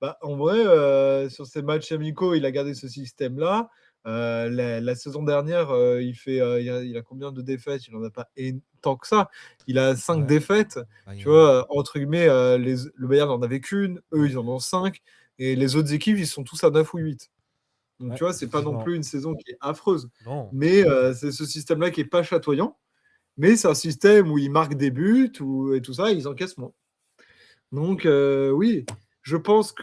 S2: bah, en vrai, sur ses matchs amicaux, il a gardé ce système-là. La saison dernière, il a combien de défaites? Il n'en a pas tant que ça. Il a 5
S1: Ouais.
S2: défaites. Tu
S1: Bayern.
S2: vois, entre guillemets, le Bayern n'en avait qu'une, eux,
S1: Ouais.
S2: ils en ont 5. Et les autres équipes, ils sont tous à 9 ou 8. Donc,
S1: Ouais,
S2: tu vois, c'est pas non
S1: effectivement.
S2: plus une saison qui est affreuse.
S1: Non.
S2: Mais c'est ce système-là qui est pas chatoyant. Mais c'est un système où ils marquent des buts et tout ça, et ils encaissent moins. Donc, oui, je pense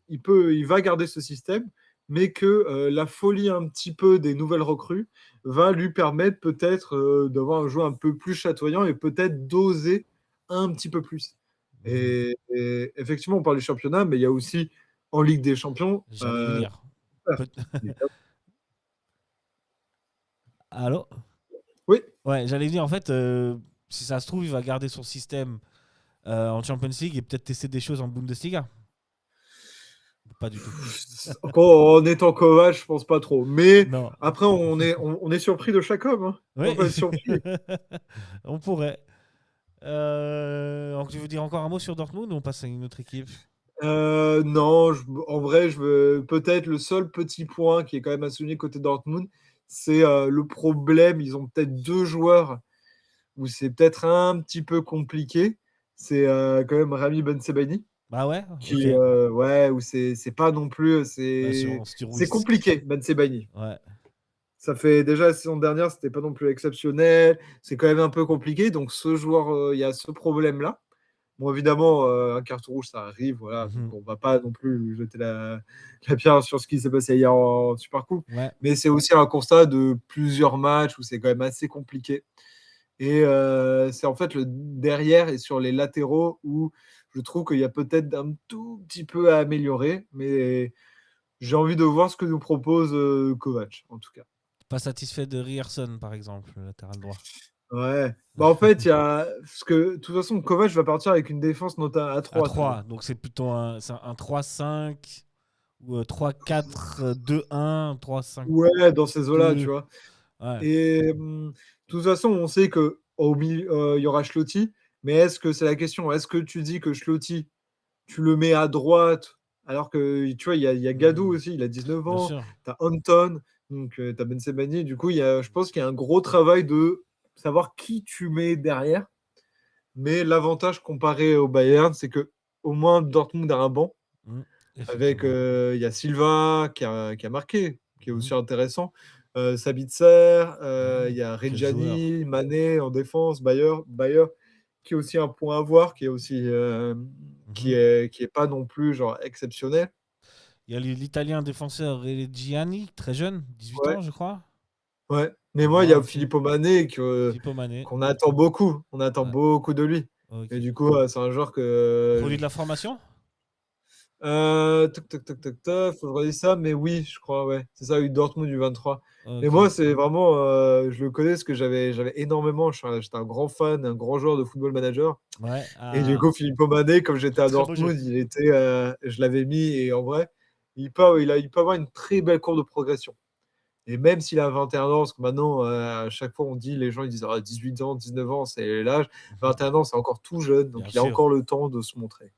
S2: il va garder ce système, mais que la folie un petit peu des nouvelles recrues va lui permettre peut-être d'avoir un jeu un peu plus chatoyant et peut-être d'oser un petit peu plus.
S1: Mhm.
S2: Et effectivement, on parle du championnat, mais il y a aussi en Ligue des Champions.
S1: J'allais y venir. Peut- Allô?
S2: Oui,
S1: Ouais, j'allais dire, en fait, si ça se trouve, il va garder son système en Champions League et peut-être tester des choses en Bundesliga. Pas du tout.
S2: encore en étant Kovac, je pense pas trop. Mais
S1: Non.
S2: après, on est surpris de chaque homme, hein. On
S1: Oui,
S2: peut être surpris.
S1: on pourrait. Donc, tu veux dire encore un mot sur Dortmund ou on passe à une autre équipe?
S2: Non, en vrai, je veux peut-être le seul petit point qui est quand même à souligner côté Dortmund, c'est le problème. Ils ont peut-être deux joueurs où c'est peut-être un petit peu compliqué. C'est quand même Rami Bensebaini,
S1: Bah ouais, ok.
S2: qui, ouais, où c'est pas non plus,
S1: Ouais,
S2: c'est
S1: sur
S2: c'est
S1: whisky.
S2: compliqué, Bensebaini.
S1: Ouais.
S2: Ça fait déjà la saison dernière, c'était pas non plus exceptionnel. C'est quand même un peu compliqué. Donc ce joueur, il y a ce problème-là. Bon, évidemment, un carton rouge, ça arrive, voilà. Donc,
S1: Mhm.
S2: on va pas non plus lui jeter la pierre sur ce qui s'est passé hier en Super Coupe.
S1: Ouais.
S2: Mais c'est aussi un constat de plusieurs matchs où c'est quand même assez compliqué. Et c'est en fait le derrière et sur les latéraux où je trouve qu'il y a peut-être un tout petit peu à améliorer. Mais j'ai envie de voir ce que nous propose Kovac, en tout cas.
S1: Pas satisfait de Ryerson, par exemple, le latéral droit.
S2: Ouais. Bah, en fait, il y a. Parce que de toute façon, Kovac va partir avec une défense notamment à
S1: À
S2: 3
S1: 3,
S2: toujours.
S1: donc c'est plutôt un 3-5 ou 3-4-2-1, 3-5-2.
S2: Ouais, dans ces eaux-là, tu vois.
S1: Ouais.
S2: Et de toute façon, on sait qu'au milieu, il y aura Schlotti. Mais est-ce que c'est la question? Est-ce que tu dis que Schlotti, tu le mets à droite alors que tu vois, il y a Gadou
S1: Mhm.
S2: aussi, il a 19
S1: Bien
S2: ans,
S1: sûr.
S2: tu as Anton, donc tu as Ben Sebaini. Du coup, je pense qu'il y a un gros travail de savoir qui tu mets derrière. Mais l'avantage comparé au Bayern, c'est que au moins Dortmund a un banc.
S1: Mhm.
S2: avec,
S1: Effectivement.
S2: il y a Silva qui a marqué, qui est
S1: Mhm.
S2: aussi intéressant. Sabitzer, il
S1: Mhm.
S2: y a
S1: Quel joueur.
S2: Reggiani, Mané en défense, Bayer qui est aussi un point à voir, qui est aussi,
S1: Mhm.
S2: qui est pas non plus genre exceptionnel.
S1: Il y a l'Italien défenseur Reggiani, très jeune, 18
S2: Ouais,
S1: ans, je crois.
S2: ouais.
S1: À
S2: Mais moi, il y
S1: voir
S2: a
S1: aussi.
S2: Filippo Mané que
S1: Filippo Mané.
S2: qu'on attend beaucoup. On attend
S1: Ouais.
S2: beaucoup de lui et
S1: Ok.
S2: du coup, c'est un joueur
S1: Produit
S2: que
S1: de la formation?
S2: Toc, toc, toc, toc, toc, faut que je redise ça, mais oui, je crois, ouais. C'est ça, U Dortmund U23. Mais
S1: Ok.
S2: moi, c'est vraiment, je le connais parce que j'avais énormément, j'étais un grand fan, un grand joueur de Football Manager.
S1: Ouais.
S2: Et du
S1: Ah,
S2: coup, Filippo Mané, comme j'étais à
S1: très beau jeu.
S2: Dortmund, je l'avais mis et en vrai, il peut avoir une très belle courbe de progression. Et même s'il a 21 ans, parce que maintenant, à chaque fois, on dit, les gens ils disent 18 ans, 19 ans, c'est l'âge.
S1: Mhm.
S2: 21 ans, c'est encore tout jeune,
S1: Bien
S2: donc il a
S1: sûr.
S2: encore le temps de se montrer.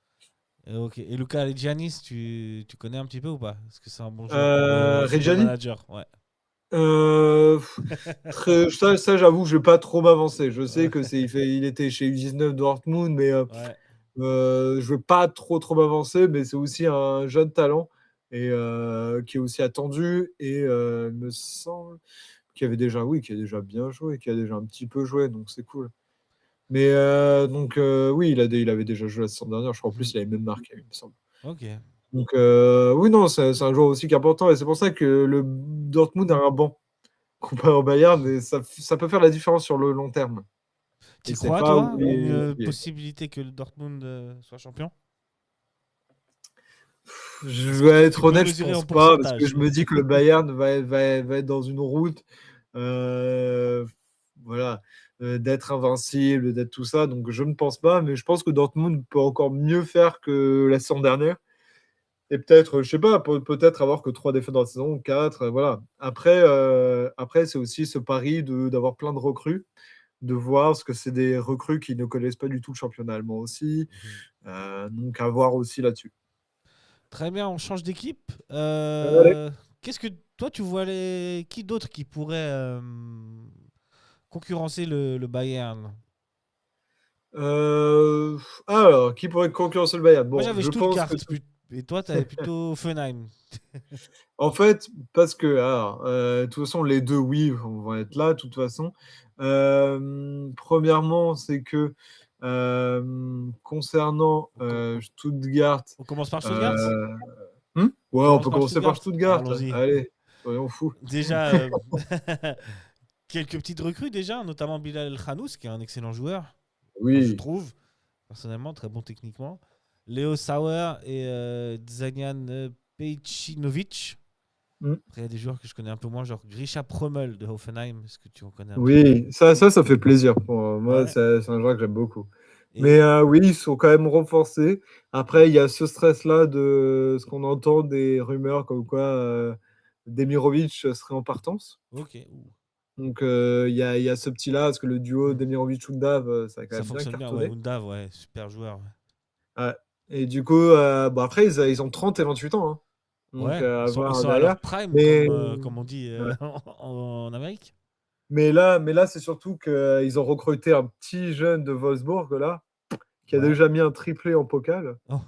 S1: Ok. Et Luca Reggiani, tu connais un petit peu ou pas? Est-ce que c'est un bon joueur pour Football
S2: Reggiani?
S1: Manager? Ouais.
S2: Euh, ça, j'avoue, je vais pas trop m'avancer. Je sais que il était chez U19 Dortmund, mais
S1: Ouais.
S2: je veux pas trop m'avancer. Mais c'est aussi un jeune talent et qui est aussi attendu et il me semble qui a déjà bien joué, qui a déjà un petit peu joué, donc c'est cool. Mais donc oui, il avait déjà joué la saison dernière. Je crois en plus
S1: Mhm.
S2: il avait même marqué, il me semble.
S1: Ok.
S2: Donc oui, non, c'est un joueur aussi qui est important et c'est pour ça que le Dortmund a un banc comparé au Bayern, mais ça peut faire la différence sur le long terme. Et
S1: T'y
S2: c'est
S1: crois,
S2: pas
S1: toi?
S2: oublier.
S1: Une
S2: oublier.
S1: possibilité que le Dortmund soit champion?
S2: Je
S1: Est-ce que
S2: vais
S1: tu
S2: être
S1: peux
S2: honnête, je
S1: mesurer en
S2: pense pas, parce que
S1: pourcentage?
S2: je me dis que le Bayern va être dans une route, euh, voilà, d'être invincible, d'être tout ça. Donc je ne pense pas, mais je pense que Dortmund peut encore mieux faire que la saison dernière. Et peut-être, je sais pas, peut-être avoir que 3 défaites dans la saison, ou 4, voilà. Après c'est aussi ce pari d'avoir plein de recrues, de voir parce que c'est des recrues qui ne connaissent pas du tout le championnat allemand aussi.
S1: Mhm.
S2: Donc à voir aussi là-dessus.
S1: Très bien, on change d'équipe.
S2: Allez.
S1: Qu'est-ce que toi tu vois qui d'autre qui pourrait concurrencer le Bayern?
S2: Euh, alors, qui pourrait concurrencer le Bayern?
S1: Moi
S2: Bon,
S1: j'avais
S2: je pense
S1: Stuttgart
S2: que
S1: et toi tu avais plutôt Offenheim.
S2: en fait, parce que alors, de toute façon, les deux, oui, vont être là, de toute façon. Premièrement, c'est que concernant
S1: On, com- on-
S2: Stuttgart,
S1: on commence par Stuttgart?
S2: euh,
S1: On
S2: ouais, on
S1: commence
S2: peut
S1: par
S2: commencer par
S1: Stuttgart?
S2: Stuttgart.
S1: Allons-y.
S2: Allez, soyons fous.
S1: Déjà, quelques petites recrues déjà, notamment Bilal El Khanous, qui est un excellent joueur. Enfin, je
S2: Oui.
S1: trouve, personnellement, très bon techniquement. Léo Sauer et Dzanian Pejcinovic.
S2: Hmm.
S1: Après, il y a des joueurs que je connais un peu moins, genre Grisha Promel de Hoffenheim. Est-ce que tu en connais un petit peu?
S2: Oui, ça fait plaisir pour moi.
S1: Ouais.
S2: C'est un joueur que j'aime beaucoup.
S1: Et
S2: Mais oui, ils sont quand même renforcés. Après, il y a ce stress-là de ce qu'on entend des rumeurs comme quoi Demirovic serait en partance.
S1: ok, ouh,
S2: Donc, il y a ce petit-là, parce que le duo Demirovic-Undav, ça a quand
S1: ça
S2: même bien
S1: fonctionne bien. Ouais,
S2: cartonné.
S1: Undav, ouais, super joueur.
S2: Ouais. Et du coup, bon, après, ils ont 30 et 28 ans. Hein. Donc,
S1: Ouais,
S2: à
S1: ils
S2: voir
S1: sont à leur
S2: derrière.
S1: prime,
S2: Mais,
S1: comme on dit
S2: ouais.
S1: en Amérique.
S2: Mais là, c'est surtout qu'ils ont recruté un petit jeune de Wolfsburg, là, qui a
S1: Ouais.
S2: déjà mis un triplé en pokal.
S1: Oh.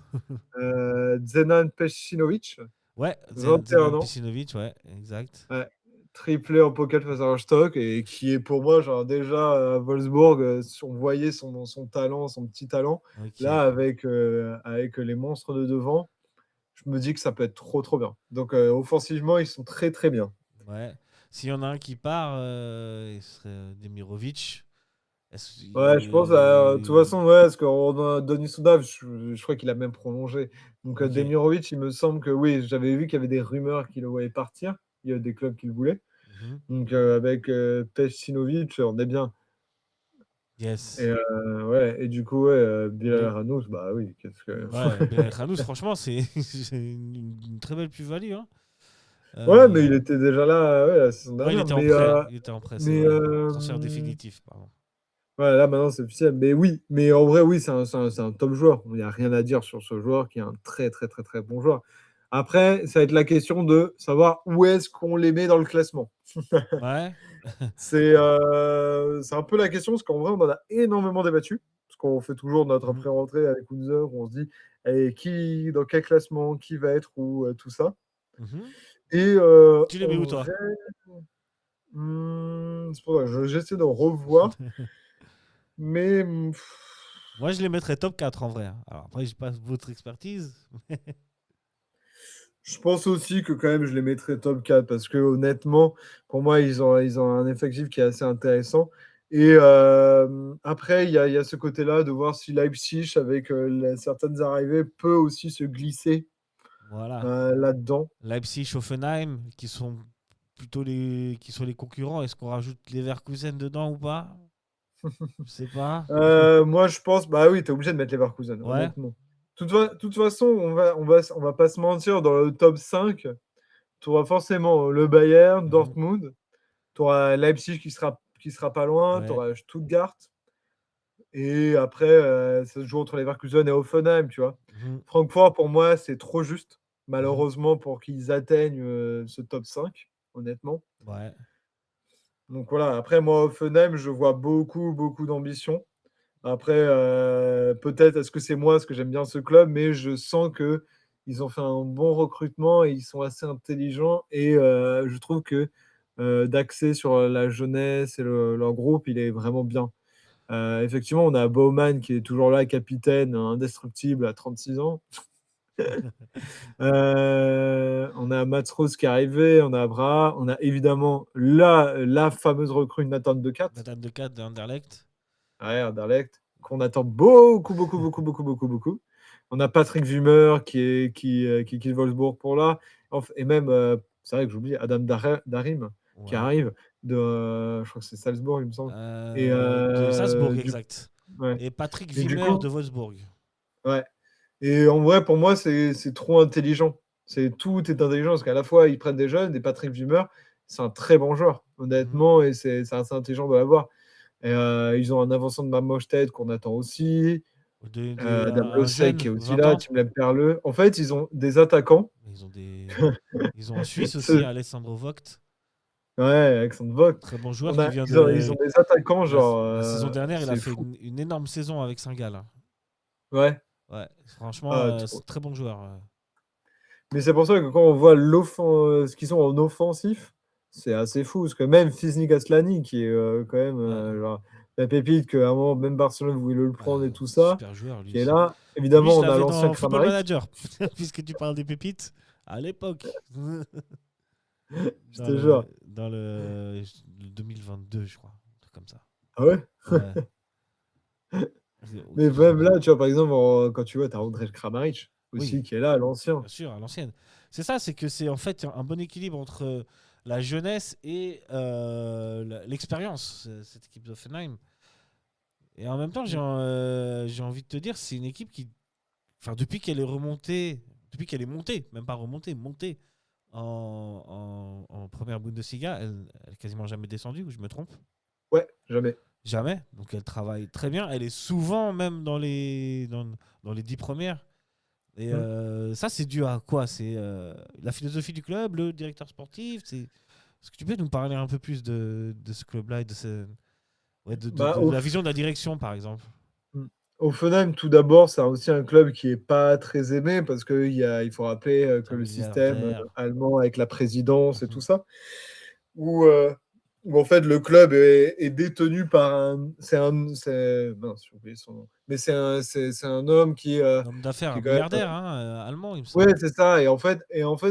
S2: Zenan Pecinovic,
S1: Ouais,
S2: 21
S1: Zenan
S2: ans.
S1: Pecinovic, ouais, exact.
S2: Ouais, triplé en pokal face à Rostock et qui est pour moi, genre déjà à Wolfsburg, on voyait son talent, son petit talent.
S1: Ok,
S2: Là, avec les monstres de devant, je me dis que ça peut être trop bien. Donc offensivement, ils sont très bien.
S1: ouais. S'il y en a un qui part, il serait Demirovic.
S2: Ouais, je pense, de toute façon, ouais, parce qu'on a Denis Soudav, je crois qu'il a même prolongé. Donc,
S1: Ok.
S2: Demirovic, il me semble que oui, j'avais vu qu'il y avait des rumeurs qu'il le voyait partir. Il y a des clubs qui le voulaient.
S1: Mhm.
S2: Donc, avec Pecinovic, on est bien. Et
S1: Yes.
S2: ouais, et du coup, ouais, Bilal
S1: Donc,
S2: Ranous, bah oui, qu'est-ce que.
S1: ouais, Ben Khanous, franchement, c'est c'est une très belle plus-value, hein.
S2: Ouais, mais
S1: Euh,
S2: il était déjà là, ouais, la saison
S1: ouais, il
S2: dernière.
S1: était en prêt. Il était en prêt, c'est
S2: Mais
S1: vrai. Transfert définitif, pardon.
S2: ouais, là maintenant c'est officiel. Mais oui, mais en vrai, oui, c'est un top joueur. Il n'y a rien à dire sur ce joueur qui est un très bon joueur. Après, ça va être la question de savoir où est-ce qu'on les met dans le classement.
S1: Ouais.
S2: C'est un peu la question, parce qu'en vrai, on en a énormément débattu. Parce parce qu'on fait toujours notre
S1: Mhm.
S2: après-rentrée avec Unzer, où on se dit allez, dans quel classement, qui va être où, tout ça.
S1: Mhm.
S2: Et
S1: Tu les mets où,
S2: en
S1: toi?
S2: vrai, c'est pour ça, j'essaie de revoir, mais
S1: Moi, je les mettrais top 4 en vrai, hein. Alors après, j'ai pas votre expertise.
S2: je pense aussi que quand même je les mettrais top 4 parce que honnêtement, pour moi, ils ont un effectif qui est assez intéressant. Et après, il y a ce côté-là de voir si Leipzig, avec certaines arrivées, peut aussi se glisser
S1: Voilà.
S2: là-dedans.
S1: Leipzig, Hoffenheim, qui sont les concurrents. Est-ce qu'on rajoute Leverkusen dedans ou pas? Je sais pas.
S2: Moi, je pense, bah oui, tu es obligé de mettre Leverkusen,
S1: Ouais.
S2: honnêtement. Toute façon, on va pas se mentir, dans le top 5, tu auras forcément le Bayern,
S1: Mhm.
S2: Dortmund, tu auras Leipzig qui sera pas loin, tu
S1: Ouais.
S2: auras Stuttgart. Et après, ça se joue entre Leverkusen et Hoffenheim, tu vois?
S1: Mhm.
S2: Francfort, pour moi, c'est trop juste,
S1: Mhm.
S2: malheureusement, pour qu'ils atteignent, ce top 5, honnêtement.
S1: Ouais.
S2: Donc voilà, après moi, Hoffenheim, je vois beaucoup, beaucoup d'ambition. Après, peut-être est-ce que c'est moi, parce que j'aime bien ce club, mais je sens qu'ils ont fait un bon recrutement et ils sont assez intelligents et je trouve que, d'axer sur la jeunesse et leur groupe, il est vraiment bien. Effectivement, on a Baumann qui est toujours là, capitaine, indestructible à 36 ans. On a Mats Rose qui est arrivé, on a Abraha, on a évidemment la fameuse recrue Nathan De Cat,
S1: Nathan de 4 de Anderlecht.
S2: ouais, Anderlecht, qu'on attend beaucoup, beaucoup, beaucoup, beaucoup, beaucoup, beaucoup. On a Patrick Wimmer qui quitte Wolfsburg pour là. Et même, c'est vrai que j'oublie, Adam Darim qui
S1: Ouais.
S2: arrive je crois que c'est Salzbourg, il me semble. Et
S1: De Salzbourg, exact.
S2: ouais.
S1: Et Patrick
S2: Et du
S1: Wimmer
S2: coup,
S1: de Wolfsburg.
S2: ouais. Et en vrai, pour moi, c'est trop intelligent. Tout est intelligent parce qu'à la fois, ils prennent des jeunes et Patrick Wimmer, c'est un très bon joueur,
S1: Mhm.
S2: honnêtement, et c'est assez intelligent de l'avoir. Et ils ont un avançant de Mamosted qu'on attend aussi. Adam
S1: Un
S2: Losek qui
S1: jeune,
S2: est aussi
S1: 20
S2: là,
S1: ans.
S2: Tim Lemperle. En fait, ils ont des attaquants.
S1: Ils ont ils ont un Suisse aussi,
S2: Ce-
S1: Alessandro Vogt.
S2: Ouais, Alexandre Vogt.
S1: Très bon joueur
S2: On
S1: qui
S2: a,
S1: vient
S2: ils ont
S1: de.
S2: des attaquants, genre,
S1: La saison dernière, il a
S2: c'est
S1: fait
S2: fou.
S1: une énorme saison avec Saint-Gall, hein.
S2: Ouais.
S1: Ouais, franchement,
S2: Ah,
S1: c'est
S2: trop.
S1: un très bon joueur.
S2: Mais c'est pour ça que quand on voit ce qu'ils sont en offensif, c'est assez fou. Parce que même Fizni Aslani, qui est quand même
S1: Ouais.
S2: genre, la pépite, qu'à un moment, même Barcelone voulait le prendre et tout ça,
S1: Super joueur, lui
S2: qui est
S1: aussi.
S2: là.
S1: Lui,
S2: Évidemment,
S1: je
S2: on a
S1: l'avais
S2: l'ancien
S1: dans Football
S2: Kramaric.
S1: Manager, puisque tu parles des pépites. À l'époque,
S2: Je te jure.
S1: dans le 2022, je crois. Un truc comme ça.
S2: Ah ouais?
S1: Ouais.
S2: Mais même là, tu vois, par exemple, quand tu vois, tu as Andrej Kramaric
S1: Oui,
S2: aussi qui est là, l'ancien.
S1: bien sûr, à l'ancienne. C'est ça, c'est que c'est en fait un bon équilibre entre la jeunesse et l'expérience, cette équipe d'Offenheim. Et en même temps, j'ai envie de te dire, c'est une équipe qui, enfin, depuis qu'elle est remontée, depuis qu'elle est montée, même pas remontée, montée en première Bundesliga, elle est quasiment jamais descendue, ou je me trompe?
S2: Ouais, jamais.
S1: Jamais. Donc elle travaille très bien. Elle est souvent même dans les 10 premières. Et
S2: Mm.
S1: ça, c'est dû à quoi? C'est la philosophie du club, le directeur sportif. Est-ce que tu peux nous parler un peu plus de ce club-là et ouais,
S2: Bah,
S1: de la vision de la direction, par exemple?
S2: mm. Offenheim, tout d'abord, c'est aussi un club qui est pas très aimé parce il faut rappeler
S1: C'est
S2: que
S1: un
S2: le système
S1: milliardaire.
S2: allemand avec la présidence et tout
S1: Mhm.
S2: ça, où, où en fait le club est détenu par mince, j'ai oublié son nom, mais c'est un homme
S1: Un homme d'affaires,
S2: qui
S1: un
S2: est quand même,
S1: milliardaire, hein, allemand, il me
S2: ouais,
S1: semble.
S2: c'est ça. Et en fait,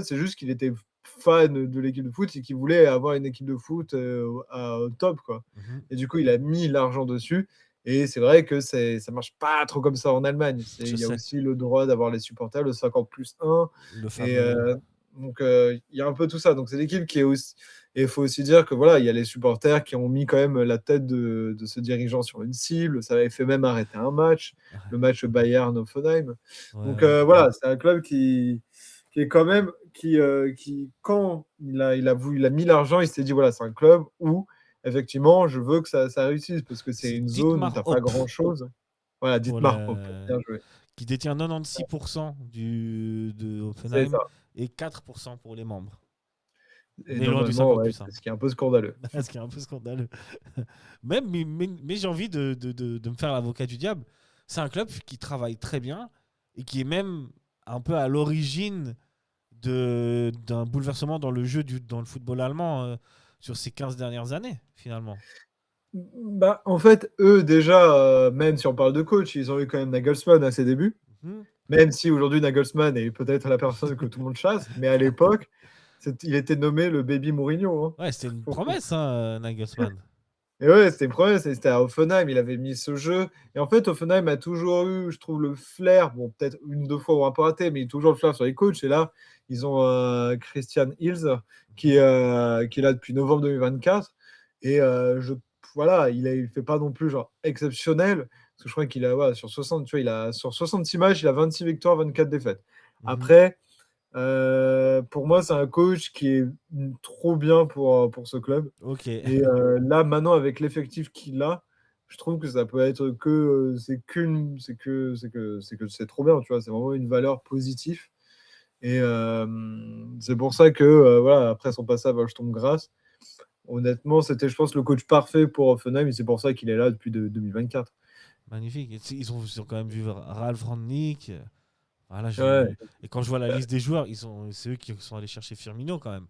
S2: c'est juste qu'il était fan de l'équipe de foot et qu'il voulait avoir une équipe de foot au top, quoi.
S1: Mhm.
S2: Et du coup, il a mis l'argent dessus. Et c'est vrai que ça marche pas trop comme ça en Allemagne.
S1: Je
S2: Il y a
S1: sais.
S2: aussi le droit d'avoir les supporters, le 50+1.
S1: Le
S2: Et
S1: fameux.
S2: donc, il y a un peu tout ça. Donc, c'est l'équipe qui est aussi. Et il faut aussi dire que voilà, il y a les supporters qui ont mis quand même la tête de ce dirigeant sur une cible. Ça avait fait même arrêter un match, le match Bayern-Offenheim. Donc
S1: Ouais.
S2: voilà, c'est un club qui est quand même qui quand il a mis l'argent, il s'est dit voilà, c'est un club où effectivement je veux que ça réussisse parce que c'est
S1: C'est
S2: une zone où
S1: Dietmar
S2: tu pas
S1: Hopp
S2: grand chose. Voilà,
S1: pour
S2: Dietmar Hopp, bien joué.
S1: qui détient 96% de
S2: C'est
S1: Hoffenheim
S2: ça.
S1: et 4% pour les membres. On
S2: Et
S1: est loin du
S2: normalement, ouais,
S1: 50+, hein.
S2: c'est ce qui est un peu scandaleux.
S1: Ce qui est un peu scandaleux. Même, mais j'ai envie de me faire l'avocat du diable. c'est un club qui travaille très bien et qui est même un peu à l'origine d'un bouleversement dans le jeu dans le football allemand sur ces 15 dernières années, finalement.
S2: Bah, en fait, eux, déjà, même si on parle de coach, ils ont eu quand même Nagelsmann à ses débuts.
S1: Mhm.
S2: Même si aujourd'hui Nagelsmann est peut-être la personne que tout le monde chasse, mais à l'époque, il était nommé le baby Mourinho. Hein.
S1: Ouais, c'était une promesse, hein, Nagelsmann.
S2: Et ouais, c'était une promesse, c'était à Hoffenheim, il avait mis ce jeu. Et en fait, Hoffenheim a toujours eu, je trouve, le flair, bon, peut-être une ou deux fois ou un peu raté, mais toujours le flair sur les coachs. Et là, ils ont Christian Hills qui est là depuis novembre 2024. Et voilà, il fait pas non plus genre exceptionnel, parce que je crois qu'il a, sur 60, tu vois, sur 66 matchs, il a 26 victoires, 24 défaites.
S1: Mhm.
S2: Après, pour moi, c'est un coach qui est trop bien pour ce club.
S1: Ok.
S2: Et là, maintenant, avec l'effectif qu'il a, je trouve que ça peut être que c'est trop bien, tu vois. C'est vraiment une valeur positive. Et c'est pour ça que voilà, après son passage à Sturm Graz, honnêtement, c'était, je pense, le coach parfait pour Offenheim. Et c'est pour ça qu'il est là depuis 2024.
S1: Magnifique. Et ils ont quand même vu Ralf Rangnick. Voilà,
S2: Ouais,
S1: et quand je vois la liste des joueurs, c'est eux qui sont allés chercher Firmino quand même.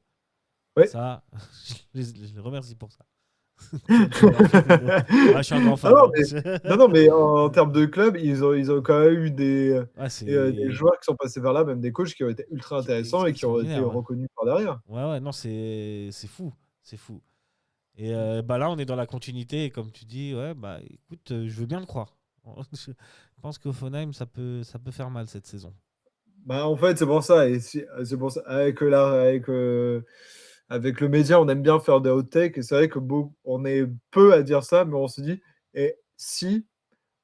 S2: ouais.
S1: Ça, je les remercie pour ça. J'adore Firmino. Ah, je suis un grand
S2: Ah
S1: fan.
S2: non,
S1: Hein.
S2: mais, non, non, mais en termes de club, ils ont quand même eu
S1: Ouais,
S2: des joueurs qui sont passés vers là, même des coachs qui ont été ultra intéressants
S1: c'est
S2: et qui ont été
S1: extraordinaire. Ouais,
S2: reconnus par derrière.
S1: ouais, non, c'est fou. C'est fou. Et bah là, on est dans la continuité. Et comme tu dis, ouais, bah écoute, je veux bien le croire. Je pense qu'Offenheim, ça peut faire mal cette saison.
S2: Bah, en fait, c'est pour ça. Et c'est pour ça. Avec le média, on aime bien faire des hot takes. Et c'est vrai que on est peu à dire ça, mais on se dit, et si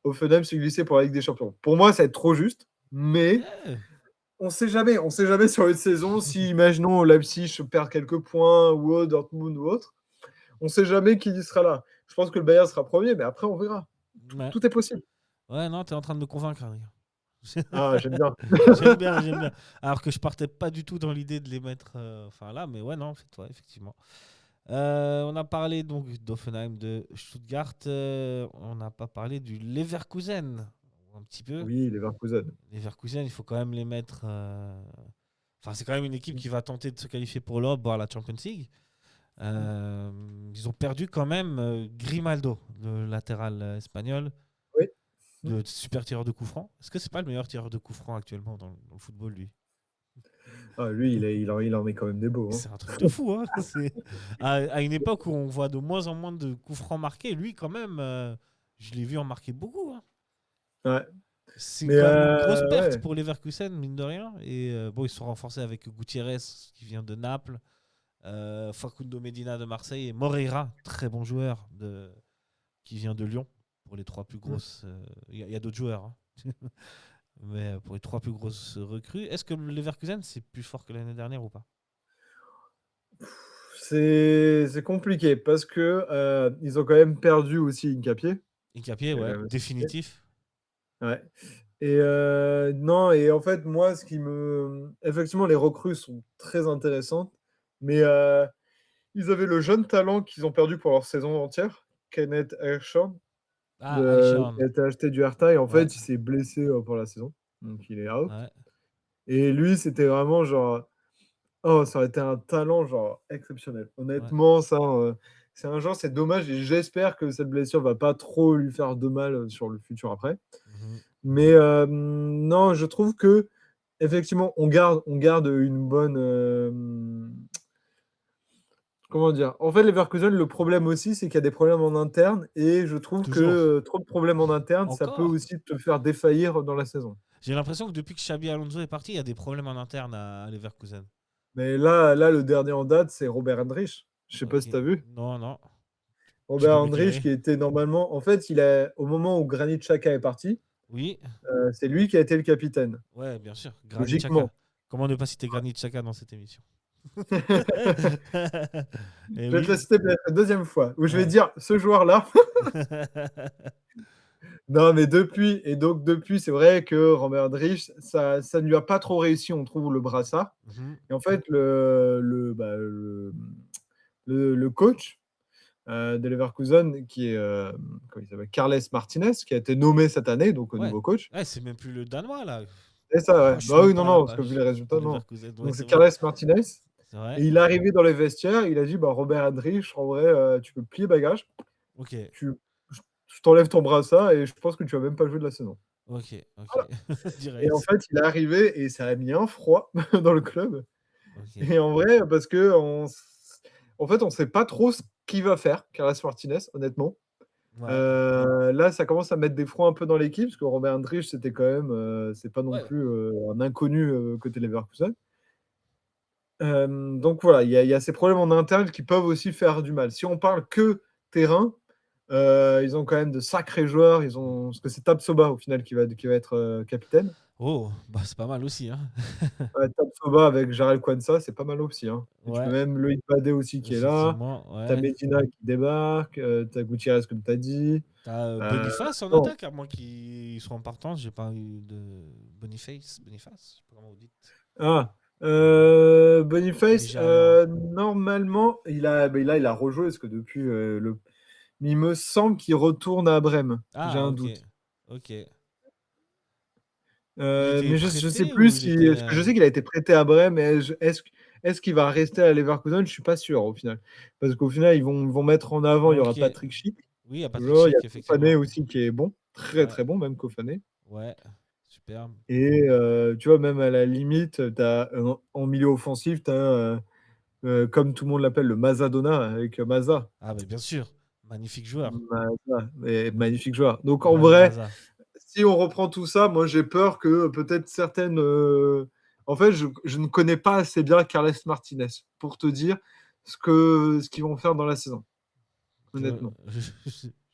S2: Offenheim se glissait pour la Ligue des Champions? Pour moi, ça va être trop juste, mais
S1: Yeah.
S2: on sait jamais. On sait jamais sur une saison si, imaginons, Leipzig perd quelques points ou Dortmund ou autre. On sait jamais qui y sera là. Je pense que le Bayern sera premier, mais après, on verra.
S1: Ouais.
S2: Tout est possible.
S1: Ouais, non, t'es en train de me convaincre, Adrien.
S2: Ah, j'aime bien.
S1: J'aime bien, j'aime bien. Alors que je partais pas du tout dans l'idée de les mettre enfin là, mais ouais, non, en fait, ouais, effectivement. On a parlé donc d'Offenheim, de Stuttgart. On n'a pas parlé du Leverkusen. Un petit peu.
S2: Oui, Leverkusen.
S1: Leverkusen, il faut quand même les mettre. Enfin, c'est quand même une équipe qui va tenter de se qualifier pour l'Europe, voire la Champions League. Ils ont perdu quand même Grimaldo, le latéral espagnol,
S2: Oui.
S1: de super tireur de coup franc. Est-ce que c'est pas le meilleur tireur de coup franc actuellement dans le football, lui?
S2: Ah, lui, il en met quand même des beaux. Hein.
S1: C'est un truc de fou, hein. À une époque où on voit de moins en moins de coups francs marqués, lui, quand même, je l'ai vu en marquer beaucoup. Hein.
S2: Ouais.
S1: C'est
S2: Mais
S1: quand même une grosse perte
S2: ouais.
S1: pour Leverkusen, mine de rien. Et bon, ils sont renforcés avec Gutiérrez, qui vient de Naples, Facundo Medina de Marseille et Moreira, très bon joueur, qui vient de Lyon, pour les trois plus grosses. Il y a d'autres joueurs, hein. Mais pour les trois plus grosses recrues. Est-ce que le Leverkusen, c'est plus fort que l'année dernière ou pas?
S2: C'est compliqué parce que ils ont quand même perdu aussi Hincapié.
S1: Incapié, ouais, définitif.
S2: Ouais. Et non, et en fait, moi, effectivement, les recrues sont très intéressantes, mais ils avaient le jeune talent qu'ils ont perdu pour leur saison entière, Kenneth Ershon,
S1: Ah, Aishan.
S2: qui a été acheté du Hertha, et en
S1: Ouais,
S2: fait, il s'est blessé pour la saison, donc il est out.
S1: ouais,
S2: Et lui, c'était vraiment genre, oh, ça aurait été un talent genre exceptionnel.
S1: ouais.
S2: Honnêtement, ça, c'est un genre, c'est dommage, et j'espère que cette blessure va pas trop lui faire de mal sur le futur après.
S1: Mhm.
S2: Mais non, je trouve que effectivement, on garde une bonne. Comment dire? En fait, Leverkusen, le problème aussi, c'est qu'il y a des problèmes en interne, et je trouve que
S1: Toujours.
S2: trop de problèmes en interne, ça peut
S1: Encore.
S2: aussi te faire défaillir dans la saison.
S1: J'ai l'impression que depuis que Xabi Alonso est parti, il y a des problèmes en interne à Leverkusen.
S2: Mais là, le dernier en date, c'est Robert Andrich. Je sais pas
S1: Ok.
S2: si tu as vu.
S1: Non, non. Tu
S2: Robert
S1: peux
S2: Andrich,
S1: m'éclairer?
S2: qui était normalement. En fait, au moment où Granit Xhaka est parti,
S1: Oui.
S2: c'est lui qui a été le capitaine.
S1: Ouais, bien sûr. Granit Xhaka.
S2: Logiquement.
S1: Comment ne pas citer Granit Xhaka dans cette émission? Eh
S2: Je vais te la
S1: oui.
S2: citer peut-être la deuxième fois, où je vais
S1: Ouais.
S2: dire ce joueur-là. Non, mais depuis, c'est vrai que Robert Andrich, ça ne lui a pas trop réussi, on trouve, le brassard.
S1: Mhm.
S2: Et en fait, le coach, de Leverkusen, qui est comment il s'appelle, Carles Martinez, qui a été nommé cette année, donc au
S1: Ouais.
S2: nouveau coach.
S1: Ouais, c'est même plus le Danois, là.
S2: C'est ça, ouais.
S1: Je suis
S2: Bah
S1: même
S2: oui,
S1: pas
S2: non,
S1: à la
S2: non, parce que vu
S1: page
S2: les
S1: de
S2: résultats, non.
S1: Leverkusen. Ouais,
S2: Donc
S1: c'est
S2: c'est
S1: vrai.
S2: Carles Martinez.
S1: C'est vrai.
S2: Et il est arrivé dans les vestiaires, il a dit bah, Robert Andrich, en vrai, tu peux plier bagage,
S1: Ok,
S2: je t'enlève ton brassard et je pense que tu vas même pas jouer de la saison.
S1: ok.
S2: Voilà. Et en
S1: Direct.
S2: fait, il est arrivé et ça a mis un froid dans le club.
S1: Ok.
S2: Et en vrai, parce que en fait, on sait pas trop ce qu'il va faire, Carles Martinez, honnêtement.
S1: Ouais.
S2: Là, ça commence à mettre des froids un peu dans l'équipe, parce que Robert Andrich, c'était quand même, c'est pas non
S1: Ouais.
S2: plus un inconnu côté Leverkusen. Donc voilà, il y a ces problèmes en interne qui peuvent aussi faire du mal. Si on parle que terrain, ils ont quand même de sacrés joueurs. Parce que c'est Tapsoba au final qui va être capitaine.
S1: Oh, bah c'est pas mal aussi, hein.
S2: Ouais, Tapsoba avec Jarel Quansah, c'est pas mal aussi, hein. Et tu peux
S1: Ouais,
S2: même Loïc Badé aussi qui est là.
S1: effectivement,
S2: Tu as
S1: ouais.
S2: Medina qui débarque, tu as Gutiérrez comme tu as dit.
S1: T'as
S2: Heu,
S1: Boniface en
S2: non,
S1: attaque, à moins qu'ils soient en partance. J'ai pas eu de Boniface, je sais pas comment vous dites.
S2: ah,
S1: Le
S2: Boniface,
S1: Nigérian.
S2: normalement, il a rejoué parce que depuis, il me semble qu'il retourne à Brême. J'ai
S1: Ah,
S2: un
S1: ok.
S2: doute.
S1: Ok. Il était
S2: Mais je sais
S1: prêté ou
S2: plus
S1: il
S2: si
S1: était.
S2: parce que je sais qu'il a été prêté à Brême, mais est-ce qu'il va rester à Leverkusen? Je suis pas sûr au final. Parce qu'au final, ils vont mettre en avant, il y aura
S1: Ok.
S2: Patrick Schick,
S1: Oui, il y a Patrick
S2: toujours, il y a
S1: Schick,
S2: Kofané
S1: effectivement.
S2: aussi qui est bon, très,
S1: Ouais,
S2: très bon même Kofané.
S1: ouais. Superbe.
S2: Et tu vois, même à la limite, tu as en milieu offensif, tu as, comme tout le monde l'appelle, le Mazadona avec Maza.
S1: Ah, mais bien sûr. Magnifique joueur.
S2: Maza, magnifique joueur. Donc en
S1: Brahim
S2: vrai,
S1: Maza.
S2: si on reprend tout ça, moi j'ai peur que peut-être certaines. En fait, je ne connais pas assez bien Carles Martinez pour te dire ce qu'ils vont faire dans la saison,
S1: Je,
S2: honnêtement.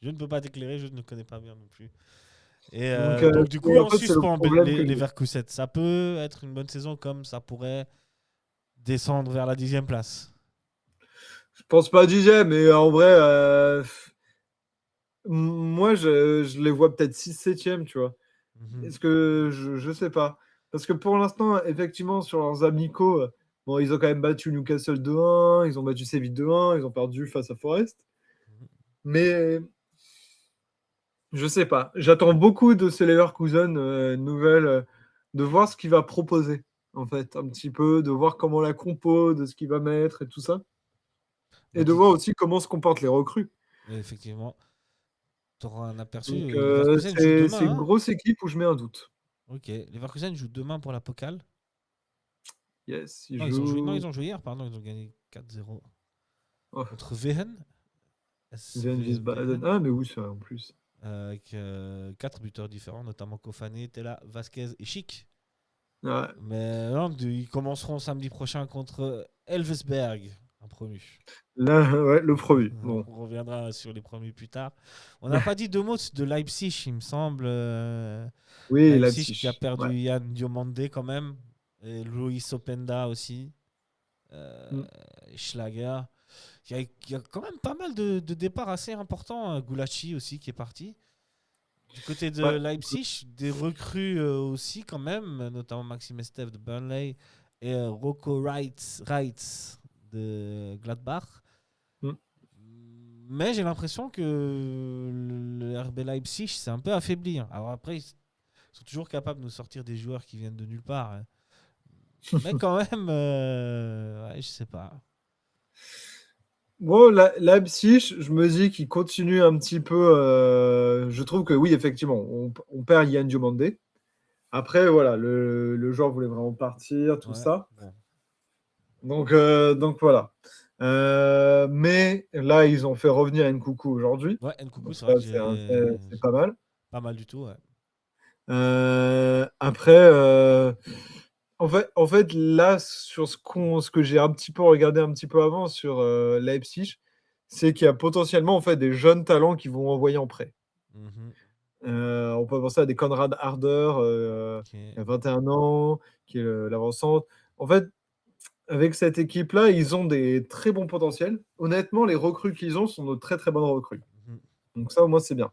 S1: je ne peux pas t'éclairer, je ne connais pas bien non plus. Et
S2: Donc,
S1: donc, du coup, en
S2: en fait, c'est le
S1: suspens,
S2: problème que
S1: les
S2: j'ai.
S1: Verkusen. Ça peut être une bonne saison comme ça pourrait descendre vers la 10e place.
S2: Je pense pas dixième, mais en vrai, moi je les vois peut-être 6 7e, tu vois.
S1: Mhm.
S2: Est-ce que je sais pas. Parce que pour l'instant, effectivement, sur leurs amicaux, bon, ils ont quand même battu Newcastle 2-1, ils ont battu Séville 2-1, ils ont perdu face à Forest.
S1: Mhm.
S2: Mais je sais pas. J'attends beaucoup de ce Leverkusen nouvelle, de voir ce qu'il va proposer, en fait, un petit peu, de voir comment la compo, de ce qu'il va mettre et tout ça.
S1: Bah,
S2: Et de voir aussi comment se comportent les recrues.
S1: effectivement, tu auras un aperçu.
S2: Donc,
S1: Leverkusen joue
S2: c'est une
S1: demain. Hein.
S2: grosse équipe où je mets un doute.
S1: Ok, Leverkusen joue demain pour la Pokal.
S2: Yes, ils
S1: Non, ils ont joué, non,
S2: jouent.
S1: ils ont joué hier, pardon, ils ont gagné 4-0
S2: Oh,
S1: contre Wehen.
S2: ils viennent
S1: SV
S2: Wiesbaden.
S1: Wehen.
S2: Ah, mais oui, c'est vrai, en plus.
S1: Avec 4 buteurs différents, notamment Kofané, Tella, Vasquez et Chic.
S2: Ouais.
S1: Mais non, ils commenceront samedi prochain contre Elversberg, un promu.
S2: Là, ouais, le premier. Bon.
S1: On reviendra sur les promus plus tard. On n'a pas dit deux mots de Leipzig, il me semble.
S2: Oui,
S1: Leipzig qui a
S2: Leipzig. Ouais.
S1: perdu Yann Diomande quand même. Et Louis Openda aussi.
S2: Mm.
S1: Schlager. Il y a quand même pas mal de départs assez importants. Gulacsi aussi qui est parti. Du côté de
S2: Ouais.
S1: Leipzig, des recrues aussi quand même, notamment Maxime Estève de Burnley et Rocco Reitz de Gladbach.
S2: Mm.
S1: Mais j'ai l'impression que le RB Leipzig s'est un peu affaibli. Hein. Alors après, ils sont toujours capables de nous sortir des joueurs qui viennent de nulle part. Hein. Mais quand même, ouais, je sais pas.
S2: Bon, Leipzig, je me dis qu'il continue un petit peu. Je trouve que oui, effectivement, on perd Yann Diomande. Après, voilà, le joueur voulait vraiment partir, tout
S1: Ouais,
S2: ça.
S1: bon.
S2: Donc voilà. Mais là, ils ont fait revenir Nkoukou aujourd'hui.
S1: Ouais, Nkoukou,
S2: Donc
S1: c'est
S2: ça,
S1: vrai que
S2: c'est pas mal.
S1: pas mal du tout. Ouais.
S2: Après, en fait, là, sur ce que j'ai un petit peu regardé un petit peu avant sur Leipzig, c'est qu'il y a potentiellement en fait des jeunes talents qui vont envoyer en prêt.
S1: Mhm.
S2: On peut penser à des Konrad Harder,
S1: Ok.
S2: qui a 21 ans, qui est l'avant-centre. En fait, avec cette équipe-là, ils ont des très bons potentiels. Honnêtement, les recrues qu'ils ont sont de très très bonnes recrues.
S1: Mhm.
S2: Donc ça, au moins, c'est bien.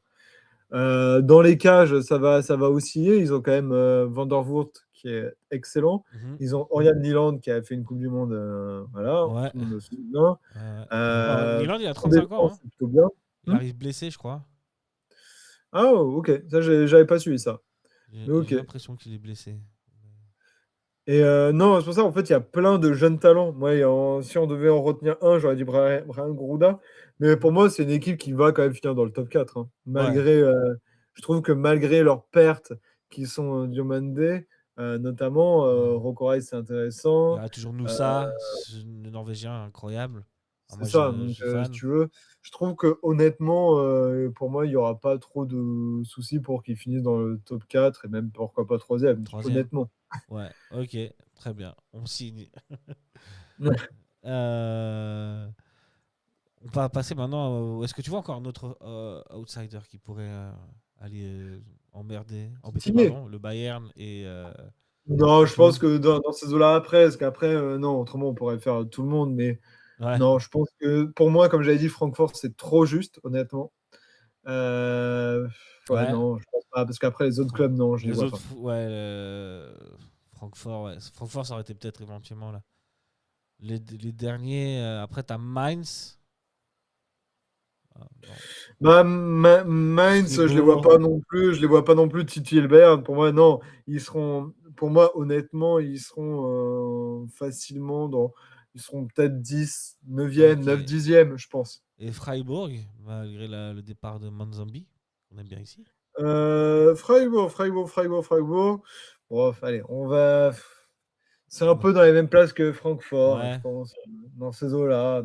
S2: Dans les cages, ça va osciller. Ils ont quand même Van der Voort qui est excellent.
S1: Mhm.
S2: Ils ont Oriane Niland qui a fait une Coupe du Monde, voilà,
S1: Ouais.
S2: tout le monde le sait bien.
S1: Niland, il a
S2: En
S1: 35 ans.
S2: défense,
S1: Hein.
S2: c'est plutôt bien.
S1: Il arrive blessé, je crois.
S2: Ah, ok, ça, j'avais pas suivi ça. Mais ok.
S1: J'ai l'impression qu'il est blessé.
S2: Et non, c'est pour ça, en fait, il y a plein de jeunes talents. Moi, si on devait en retenir un, j'aurais dit Brian Grouda. Mais pour moi, c'est une équipe qui va quand même finir dans le top 4. Hein.
S1: Ouais.
S2: Je trouve que malgré leurs pertes, qui sont Diomande, notamment, Rokorai, c'est
S1: Il y
S2: intéressant.
S1: a toujours Noussa, le Norvégien incroyable. Ah,
S2: C'est
S1: moi,
S2: ça.
S1: je
S2: Donc,
S1: suis
S2: si
S1: fan.
S2: tu veux, je trouve que honnêtement, pour moi, il n'y aura pas trop de soucis pour qu'ils finissent dans le top 4 et même pourquoi pas troisième,
S1: Troisième.
S2: honnêtement.
S1: Ouais, ok, très bien. On signe.
S2: Ouais.
S1: On va passer maintenant. Est-ce que tu vois encore un autre outsider qui pourrait aller embêter
S2: Signé.
S1: le Bayern et
S2: Non, je pense
S1: Dortmund.
S2: que dans ces eaux-là, après, parce qu'après, non, autrement, on pourrait faire tout le monde. Mais
S1: Ouais.
S2: non, je pense que pour moi, comme j'avais dit, Francfort, c'est trop juste, honnêtement. Ouais,
S1: Ouais.
S2: non, je pense pas. Parce qu'après, les autres clubs, non, je les
S1: Les
S2: vois
S1: autres,
S2: pas.
S1: ouais. Francfort, ouais. Francfort, ça aurait été peut-être éventuellement là. Les derniers. Après, t'as Mainz. Ah, bon.
S2: Bah, Mainz, je les vois
S1: Fribourg.
S2: pas non plus. Je les vois pas non plus titiller le Bayern. Pour moi, non. Ils seront, pour moi, honnêtement, ils seront facilement dans. Ils seront peut-être 10, 9e,
S1: Ok.
S2: 9, 10e, je pense.
S1: Et Freiburg, malgré le départ de Manzambi, on aime bien ici.
S2: Freiburg. Bon, allez, on va. C'est un peu dans les mêmes places que Francfort, je
S1: Ouais.
S2: pense. Dans ces eaux-là,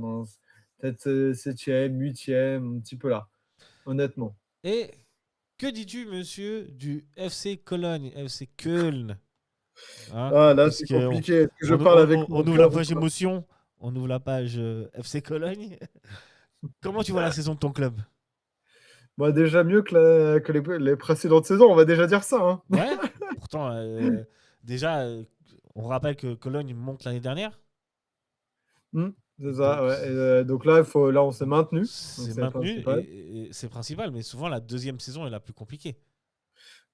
S2: peut-être 7e, 8e, un petit peu là, honnêtement.
S1: Et que dis-tu, monsieur, du FC Cologne, FC Köln, hein?
S2: Ah, là, c'est
S1: Puisque
S2: compliqué. Est-ce que je parle avec
S1: on
S2: mon
S1: ouvre la
S2: cœur ou
S1: page
S2: pas?
S1: émotion, on ouvre la page FC Cologne. Comment tu vois la saison de ton club?
S2: Bah, déjà mieux que les précédentes saisons, on va déjà dire ça. Hein.
S1: Ouais. Pourtant, déjà, on rappelle que Cologne monte l'année dernière.
S2: C'est
S1: Donc,
S2: ça, ouais. Donc là, on s'est maintenu. Donc
S1: c'est
S2: c'est le
S1: maintenu
S2: principal.
S1: et c'est principal, mais souvent la deuxième saison est la plus compliquée.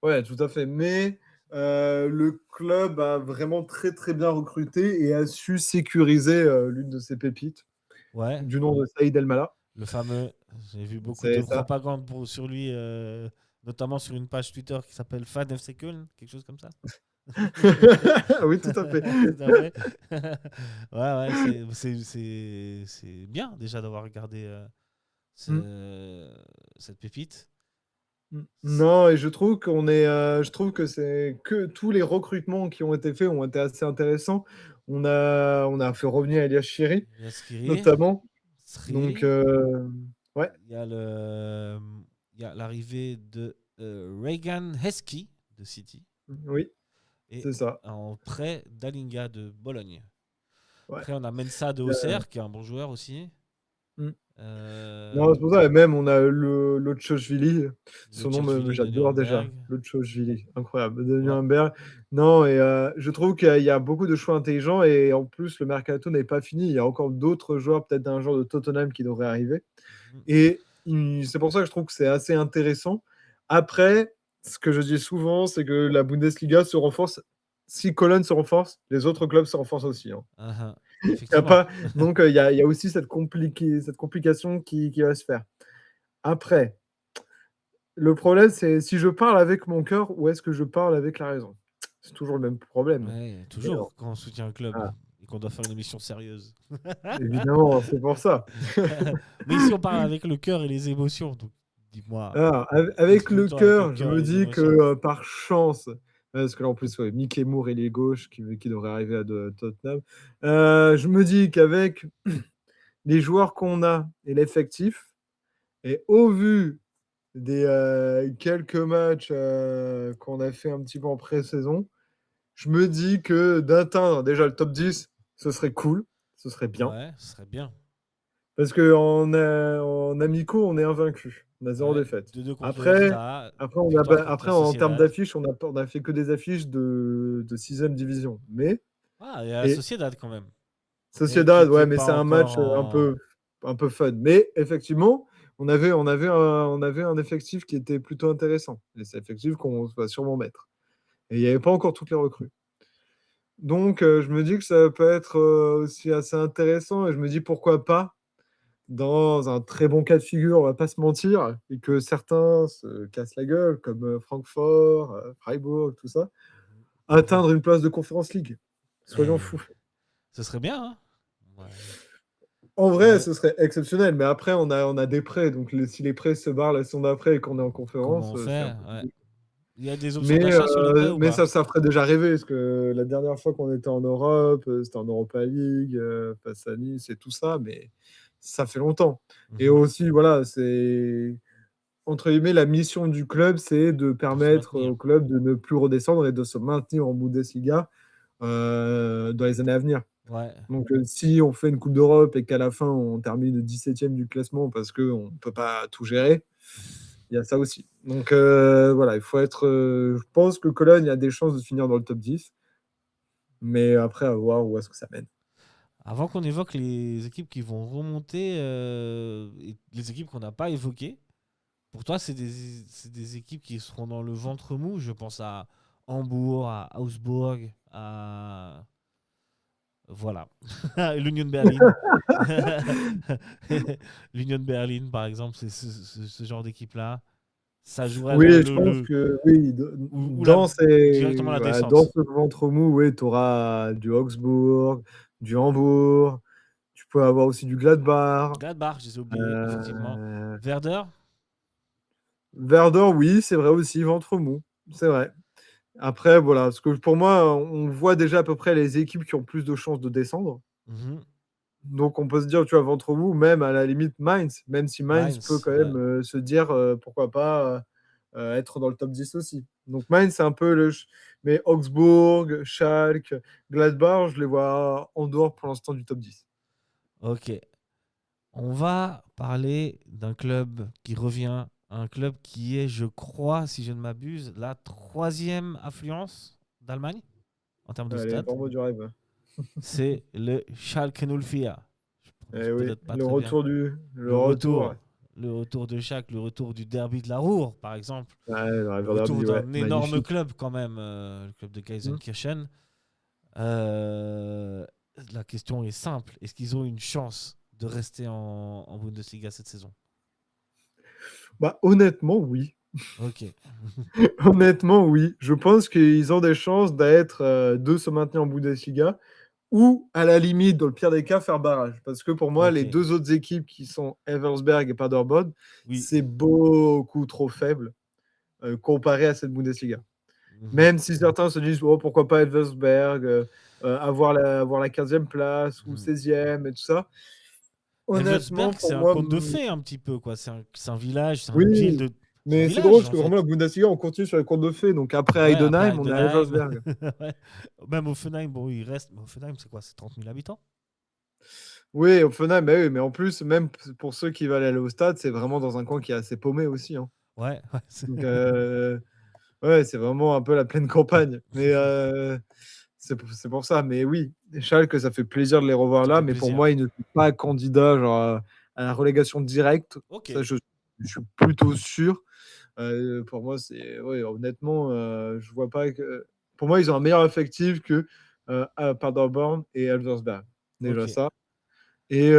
S2: Ouais, tout à fait. Mais le club a vraiment très très bien recruté et a su sécuriser l'une de ses pépites,
S1: Ouais.
S2: du nom de Saïd El-Mala.
S1: Le fameux, j'ai vu beaucoup de
S2: C'est ça.
S1: propagande sur lui, notamment sur une page Twitter qui s'appelle Fan FC Köln, quelque chose comme ça.
S2: Oui, tout à fait.
S1: Tout à fait. Ouais, c'est bien déjà d'avoir regardé
S2: Mm.
S1: cette pépite.
S2: Non, et je trouve que c'est que tous les recrutements qui ont été faits ont été assez intéressants. On a fait revenir Elias Chiri,
S1: Il y a Skiri,
S2: notamment. Donc,
S1: Sriri,
S2: ouais,
S1: il y a il y a l'arrivée de Reagan Heskey de City
S2: oui,
S1: et
S2: c'est ça.
S1: en prêt d'Alinga de Bologne.
S2: Ouais.
S1: Après, on a Mensa de Auxerre, qui est un bon joueur aussi.
S2: Mm.
S1: Euh,
S2: Non, c'est pour ça. Et même, on a Lochochvili. Son nom,
S1: Tcherchvili de
S2: j'adore déjà.
S1: Nuremberg.
S2: Lochochvili, incroyable. De
S1: Ouais.
S2: Nuremberg. Non, et je trouve qu'il y a beaucoup de choix intelligents. Et en plus, le mercato n'est pas fini. Il y a encore d'autres joueurs, peut-être d'un genre de Tottenham qui devraient arriver.
S1: Mhm.
S2: Et c'est pour ça que je trouve que c'est assez intéressant. Après, ce que je dis souvent, c'est que la Bundesliga se renforce. Si Cologne se renforce, les autres clubs se renforcent aussi. Hein. Y a
S1: Effectivement.
S2: pas... Donc, il y a aussi cette complication qui va se faire. Après, le problème, c'est si je parle avec mon cœur ou est-ce que je parle avec la raison. C'est toujours le même problème.
S1: Ouais,
S2: Et non.
S1: toujours quand on soutient un club
S2: Ah,
S1: et qu'on doit faire une émission sérieuse.
S2: évidemment, c'est pour ça.
S1: Mais ici, on parle avec le cœur et les émotions. Donc, dis-moi,
S2: Alors, avec le
S1: exprime-toi avec le
S2: cœur, je
S1: cœur et
S2: me
S1: les
S2: dis que
S1: émotions.
S2: par chance, parce que là en plus, ouais, Mickey Moore, il est gauche, qui devrait arriver à Tottenham. Je me dis qu'avec les joueurs qu'on a et l'effectif, et au vu des quelques matchs qu'on a fait un petit peu en pré-saison, je me dis que d'atteindre déjà le top 10, ce serait cool, ce serait bien.
S1: Ouais, ce serait bien.
S2: Parce qu'en amicaux, on est invaincu. On a zéro
S1: Ouais,
S2: défaite.
S1: 2-2 contre le
S2: Après,
S1: Hertha, victoire contre
S2: après
S1: la
S2: en termes
S1: Sociedad.
S2: d'affiches, on a fait que des affiches de 6e division. Mais,
S1: Ah, il y a la
S2: et
S1: Sociedad quand même. Mais
S2: Sociedad,
S1: qui
S2: ouais,
S1: est
S2: mais
S1: pas
S2: c'est un
S1: encore
S2: match
S1: en.
S2: un peu fun. Mais effectivement, on avait un effectif qui était plutôt intéressant. Et c'est un effectif qu'on va sûrement mettre. Et il n'y avait pas encore toutes les recrues. Donc, je me dis que ça peut être aussi assez intéressant et je me dis pourquoi pas, dans un très bon cas de figure, on va pas se mentir, et que certains se cassent la gueule, comme Francfort, Freiburg, tout ça, atteindre une place de Conference League. Soyons
S1: Eh,
S2: fous.
S1: ce serait bien, hein? Ouais.
S2: En vrai,
S1: Ouais.
S2: ce serait exceptionnel, mais après, on a des prêts. Donc, si les prêts se barrent la saison d'après et qu'on est en
S1: Comment
S2: conférence,
S1: on
S2: c'est un
S1: fait?
S2: peu
S1: Ouais.
S2: compliqué.
S1: Il y a des options
S2: Mais,
S1: d'achat sur les prêts ou
S2: mais
S1: pas?
S2: ça ferait déjà rêver, parce que la dernière fois qu'on était en Europe, c'était en Europa League, face à Nice et tout ça, mais ça fait longtemps. Et
S1: Mhm.
S2: aussi, voilà, c'est entre guillemets la mission du club, c'est de
S1: De se
S2: permettre
S1: maintenir.
S2: au club de ne plus redescendre et de se maintenir en Bundesliga dans les années à venir.
S1: Ouais.
S2: Donc, si on fait une Coupe d'Europe et qu'à la fin, on termine 17e du classement parce qu'on ne peut pas tout gérer, il y a ça aussi. Donc, voilà, il faut être. Je pense que Cologne a des chances de finir dans le top 10, mais après, à voir où est-ce que ça mène.
S1: Avant qu'on évoque les équipes qui vont remonter, et les équipes qu'on n'a pas évoquées, pour toi, c'est des équipes qui seront dans le ventre mou. Je pense à Hambourg, à Augsbourg, à. Voilà. L'Union Berlin. L'Union Berlin, par exemple, c'est ce genre d'équipe-là. Ça jouerait
S2: Oui,
S1: dans
S2: je pense
S1: le
S2: que oui,
S1: ou
S2: dans
S1: directement la
S2: voilà, dans
S1: descente.
S2: ce ventre mou, oui, tu auras du Augsbourg, du Hambourg, tu peux avoir aussi du Gladbach.
S1: Gladbach, je les ai oubliés, effectivement.
S2: euh,
S1: Werder,
S2: Verdun, oui, c'est vrai aussi, ventre mou, c'est vrai. Après, voilà, parce que pour moi, on voit déjà à peu près les équipes qui ont plus de chances de descendre.
S1: mhm.
S2: Donc, on peut se dire, tu vois, ventre mou, même à la limite Mainz, même si Mainz peut
S1: Mainz,
S2: quand
S1: ouais.
S2: même se dire, pourquoi pas être dans le top 10 aussi. Donc, Mainz, c'est un peu le. Mais Augsbourg, Schalke, Gladbach, je les vois en dehors pour l'instant du top 10.
S1: Ok. On va parler d'un club qui revient, un club qui est, je crois, si je ne m'abuse, la troisième affluence d'Allemagne en termes de
S2: Allez,
S1: stade.
S2: vraiment du rêve.
S1: C'est le Schalke 04. Je prononce
S2: Eh oui,
S1: peut-être pas
S2: le
S1: très bien.
S2: retour du. Le
S1: Le
S2: retour.
S1: retour, le retour de Schalke, le retour du derby de la Ruhr, par exemple.
S2: Ouais, le
S1: Le
S2: River
S1: retour
S2: Derby, ouais,
S1: d'un énorme
S2: magnifique.
S1: club quand même, le club de
S2: Hmm.
S1: Gelsenkirchen. Euh, la question est simple. Est-ce qu'ils ont une chance de rester en Bundesliga cette saison?
S2: Bah, honnêtement, oui.
S1: Ok.
S2: Honnêtement, oui. Je pense qu'ils ont des chances de se maintenir en Bundesliga ou, à la limite, dans le pire des cas, faire barrage. Parce que pour moi,
S1: Ok.
S2: les deux autres équipes qui sont Elversberg et Paderborn,
S1: Oui.
S2: c'est beaucoup trop faible comparé à cette Bundesliga.
S1: Mhm.
S2: Même si certains se disent, oh, pourquoi pas Elversberg, avoir la 15e place ou
S1: Mhm.
S2: 16e et tout ça. Honnêtement,
S1: Elversberg, c'est
S2: pour
S1: un
S2: moi,
S1: conte de fée un petit peu, quoi. C'est un village, c'est une ville
S2: oui.
S1: de. C'est un
S2: Mais c'est drôle
S1: village,
S2: parce
S1: en
S2: que vraiment, la
S1: fait.
S2: Bundesliga, on continue sur les contes de fées. Donc après
S1: Ouais, après
S2: Heidenheim, on est à
S1: Heidenheim.
S2: Elversberg.
S1: Ouais. Même Offenheim, bon, il reste. Mais Offenheim, c'est quoi? C'est 30 000 habitants?
S2: Oui, Oppenheim, bah oui, mais en plus, même pour ceux qui veulent aller au stade, c'est vraiment dans un coin qui est assez paumé aussi, hein.
S1: Ouais. Ouais,
S2: Donc, ouais, c'est vraiment un peu la pleine campagne. Mais c'est pour ça. Mais oui, Schalke, ça fait plaisir de les revoir
S1: ça
S2: là.
S1: fait
S2: Mais pour
S1: plaisir.
S2: moi, ils ne sont pas candidats genre, à la relégation directe.
S1: Ok.
S2: Ça, je suis plutôt sûr. Pour moi, c'est ouais, honnêtement, je vois pas que. Pour moi, ils ont un meilleur effectif que à Paderborn et Elversberg.
S1: Ok.
S2: Déjà ça. Et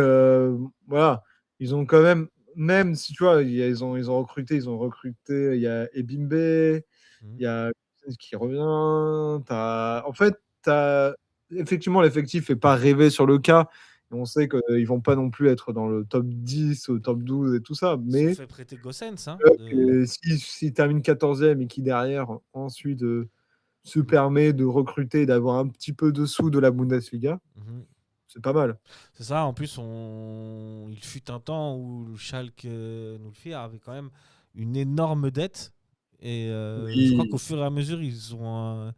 S2: voilà, ils ont quand même si tu vois, ils ont recruté, il y a Ebimbe,
S1: Mhm.
S2: il y a qui revient. En fait, effectivement, l'effectif n'est pas rêvé sur le cas. On sait qu'ils ne vont pas non plus être dans le top 10, au top 12 et tout ça.
S1: Ils ont
S2: Mais
S1: fait prêter Gossens, hein.
S2: s'ils terminent 14e et qui derrière, ensuite, se
S1: Mhm.
S2: permet de recruter et d'avoir un petit peu dessous de la Bundesliga,
S1: Mhm.
S2: c'est pas mal.
S1: C'est ça, en plus, il fut un temps où le Schalke 04 avait quand même une énorme dette. Et je crois qu'au
S2: Oui.
S1: fur et à mesure, ils ont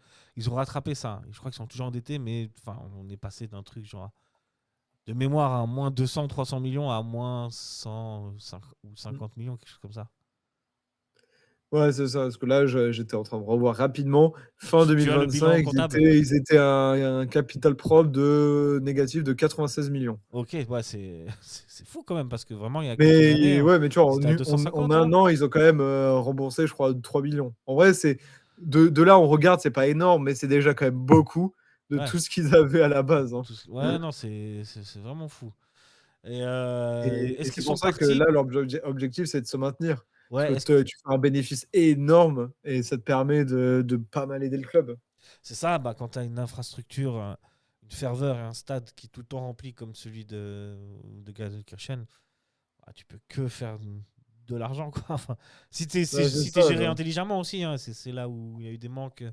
S1: rattrapé ça. Et je crois qu'ils sont toujours endettés, mais enfin, on est passé d'un truc genre de mémoire à moins 200-300 millions à moins 100 ou 50 millions, quelque chose comme ça.
S2: Ouais, c'est ça, parce que là, j'étais en train de revoir rapidement. Fin
S1: Tu as le bilan
S2: 2025, ils
S1: comptable?
S2: étaient, ils étaient un capital propre négatif de 96 millions.
S1: Ok, ouais, c'est fou quand même, parce que vraiment, il y a quelques années,
S2: Mais ouais, mais tu vois,
S1: ils étaient à
S2: en
S1: 250,
S2: un
S1: là.
S2: an, ils ont quand même remboursé, je crois, 3 millions. En vrai, de là, on regarde, c'est pas énorme, mais c'est déjà quand même beaucoup. de
S1: Ouais,
S2: tout ce qu'ils avaient à la base, hein.
S1: ouais, non, c'est vraiment fou. Et
S2: Et
S1: est-ce
S2: c'est
S1: qu'ils
S2: pour
S1: sont
S2: ça que
S1: partis?
S2: là, leur objectif, c'est de se maintenir. Parce
S1: Ouais,
S2: que tu fais un bénéfice énorme et ça te permet de pas mal aider le club.
S1: c'est ça, bah, quand tu as une infrastructure, une ferveur et un stade qui est tout le temps rempli comme celui de Gelsenkirchen, bah, tu peux que faire de l'argent, quoi. Enfin,
S2: Ouais, c'est
S1: si t'es
S2: ça,
S1: géré
S2: quoi.
S1: intelligemment aussi, hein, c'est là où il y a eu des manques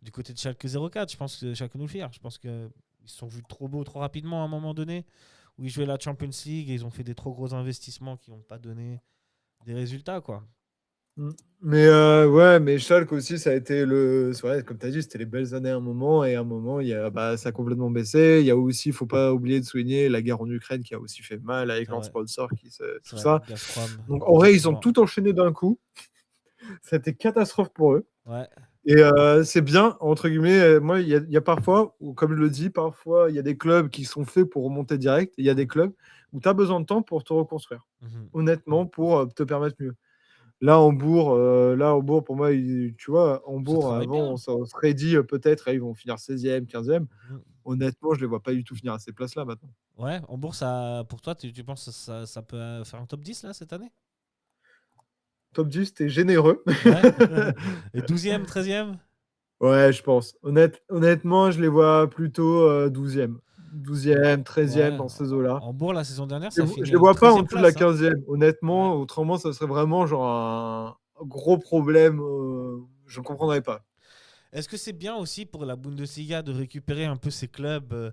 S1: du côté de Schalke 04. Je pense que Schalke nous le fait. Je pense qu'ils se sont vus trop beaux trop rapidement à un moment donné, où ils jouaient la Champions League et ils ont fait des trop gros investissements qui n'ont pas donné des résultats, quoi.
S2: Mm. Mais ouais, mais Schalke aussi, ça a été c'est vrai, comme tu as dit, c'était les belles années à un moment, et à un moment, ça a complètement baissé. Il y a aussi, faut pas oublier de souligner la guerre en Ukraine qui a aussi fait mal avec
S1: C'est
S2: leurs
S1: vrai,
S2: sponsors,
S1: c'est
S2: tout
S1: vrai.
S2: ça.
S1: Gazprom,
S2: Donc en vrai, ils ont
S1: effectivement.
S2: tout enchaîné d'un coup. C'était catastrophe pour eux.
S1: Ouais.
S2: Et c'est bien, entre guillemets, moi, il y a parfois, ou comme je le dis, parfois, il y a des clubs qui sont faits pour remonter direct, et il y a des clubs où tu as besoin de temps pour te reconstruire,
S1: Mhm.
S2: honnêtement, pour te permettre mieux. Là, Hambourg, pour moi, tu vois,
S1: Ça
S2: Hambourg,
S1: travaille
S2: avant,
S1: bien.
S2: on serait dit peut-être, ils vont finir 16e, 15e.
S1: Mhm.
S2: Honnêtement, je ne les vois pas du tout finir à ces places-là maintenant.
S1: Ouais, en bourse, ça, pour toi, tu penses que ça peut faire un top 10 là cette année?
S2: Top 10, t'es généreux.
S1: Ouais. Et 12e, 13e?
S2: Ouais, je pense. Honnêtement, je les vois plutôt 12e. 12e, 13e
S1: Ouais.
S2: dans ces eaux-là.
S1: Hambourg, la saison dernière,
S2: Je
S1: ça
S2: ne
S1: a
S2: les
S1: fini à
S2: les
S1: une
S2: vois pas en
S1: 13e
S2: dessous de la
S1: place, hein.
S2: 15e.
S1: Ouais.
S2: Honnêtement, autrement, ça serait vraiment genre un gros problème. Je ne comprendrais pas.
S1: Est-ce que c'est bien aussi pour la Bundesliga de récupérer un peu ces clubs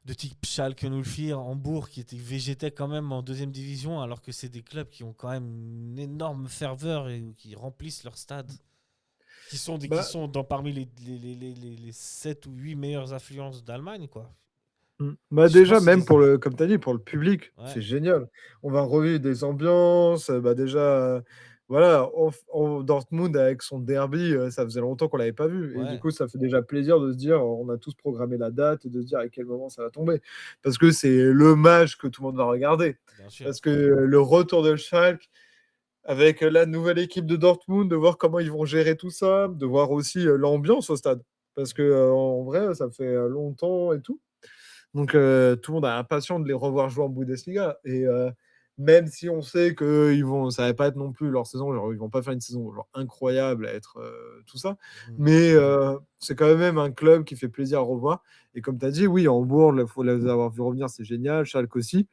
S1: de type Schalke 04, Hambourg, végétaient quand même en deuxième division, alors que c'est des clubs qui ont quand même une énorme ferveur et qui remplissent leur stade, qui
S2: Bah,
S1: sont parmi les 7 ou 8 meilleures affluences d'Allemagne, quoi.
S2: Bah
S1: Je
S2: déjà,
S1: pense que
S2: même comme tu as dit, pour le public,
S1: ouais,
S2: c'est génial. On va revivre des ambiances. Bah déjà, voilà, Dortmund avec son derby, ça faisait longtemps qu'on l'avait pas vu. Et du
S1: ouais,
S2: coup, ça fait déjà plaisir de se dire, on a tous programmé la date et de se dire à quel moment ça va tomber. Parce que c'est le match que tout le monde va regarder.
S1: bien sûr.
S2: Parce que le retour de Schalke avec la nouvelle équipe de Dortmund, de voir comment ils vont gérer tout ça, de voir aussi l'ambiance au stade. Parce que en vrai, ça fait longtemps et tout. Donc, tout le monde a impatient de les revoir jouer en Bundesliga. Et même si on sait que ça va pas être non plus leur saison, genre, ils vont pas faire une saison genre, incroyable à être tout ça,
S1: Mhm.
S2: mais c'est quand même un club qui fait plaisir à revoir. Et comme tu as dit, oui, Hambourg, il faut les avoir vu revenir, c'est génial. Schalke aussi.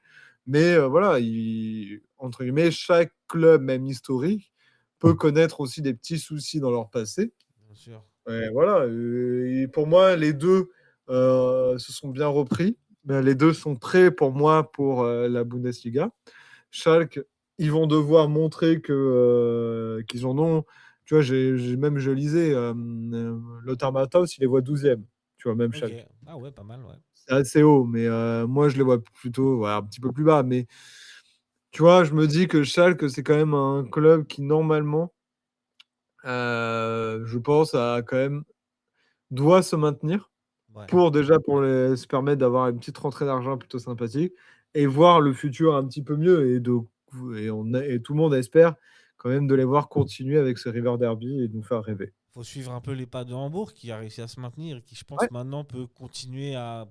S2: Mais voilà, entre guillemets, chaque club, même historique, peut connaître aussi des petits soucis dans leur passé.
S1: Bien sûr.
S2: Et voilà, et pour moi, les deux se sont bien repris. Ben, les deux sont prêts pour moi pour la Bundesliga. Schalke, ils vont devoir montrer qu'ils en ont. Tu vois, même je lisais, Lothar Matthaus, il les voit 12e. Tu vois, même
S1: Ok.
S2: Schalke.
S1: Ah ouais, pas mal, ouais.
S2: C'est assez haut, mais moi, je les vois plutôt un petit peu plus bas. Mais tu vois, je me dis que Schalke, c'est quand même un club qui, normalement, je pense, a quand même doit se maintenir
S1: Ouais.
S2: pour se permettre d'avoir une petite rentrée d'argent plutôt sympathique et voir le futur un petit peu mieux. Et tout le monde espère quand même de les voir continuer avec ce River Derby et de nous faire rêver.
S1: Faut suivre un peu les pas de Hambourg qui a réussi à se maintenir et qui, je
S2: Ouais.
S1: pense, maintenant peut continuer à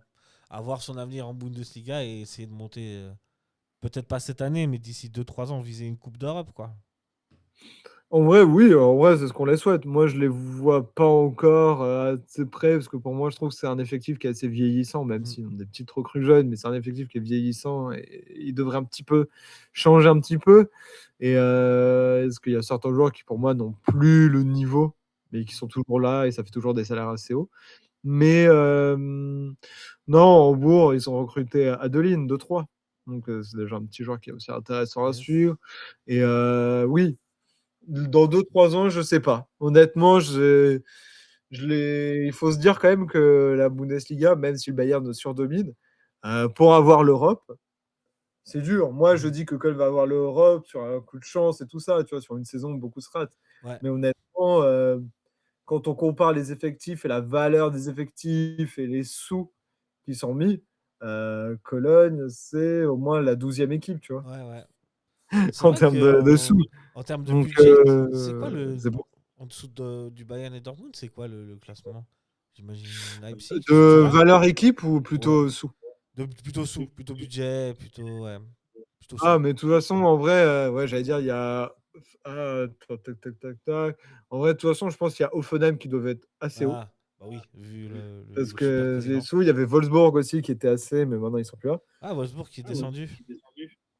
S1: avoir son avenir en Bundesliga et essayer de monter, peut-être pas cette année, mais d'ici 2 3 ans, viser une Coupe d'Europe, quoi.
S2: En vrai, oui, en vrai, c'est ce qu'on les souhaite. Moi, je les vois pas encore assez près parce que pour moi, je trouve que c'est un effectif qui est assez vieillissant, même
S1: Mm.
S2: s'ils ont des petites recrues jeunes, mais c'est un effectif qui est vieillissant et il devrait un petit peu changer un petit peu. Et parce qu'il y a certains joueurs qui, pour moi, n'ont plus le niveau, mais qui sont toujours là et ça fait toujours des salaires assez hauts. Mais non, en Hambourg, ils ont recruté Adeline, 2-3. Donc, c'est déjà un petit joueur qui est aussi intéressant à
S1: Yes.
S2: suivre. Et oui, dans 2 3 ans, je sais pas. Honnêtement, il faut se dire quand même que la Bundesliga, même si le Bayern surdomine, pour avoir l'Europe, c'est dur. Moi, je dis que Köln va avoir l'Europe sur un coup de chance et tout ça, tu vois, sur une saison où beaucoup se ratent.
S1: Ouais.
S2: Mais honnêtement, quand on compare les effectifs et la valeur des effectifs et les sous qui sont mis, Cologne, c'est au moins la 12e équipe, tu vois,
S1: Ouais, ouais. C'est
S2: en
S1: vrai
S2: termes
S1: que
S2: de sous.
S1: en termes de
S2: Donc,
S1: budget, c'est quoi
S2: c'est bon.
S1: en dessous du Bayern et Dortmund, c'est quoi le classement? J'imagine Leipzig, ils sont toujours
S2: De
S1: là?
S2: valeur équipe ou
S1: Ouais.
S2: plutôt sous?
S1: Plutôt sous, plutôt budget, plutôt, ouais, plutôt sous.
S2: Ah, mais de toute façon, en vrai, ouais, j'allais dire, il y a tac, tac, tac, tac, tac. En vrai, de toute façon, je pense qu'il y a Hoffenheim qui doivent être assez haut.
S1: Ah, bah oui, vu
S2: Parce
S1: le super
S2: que les
S1: président.
S2: sous, il y avait Wolfsburg aussi qui était assez, mais maintenant ils sont plus là.
S1: Ah, Wolfsburg qui est descendu.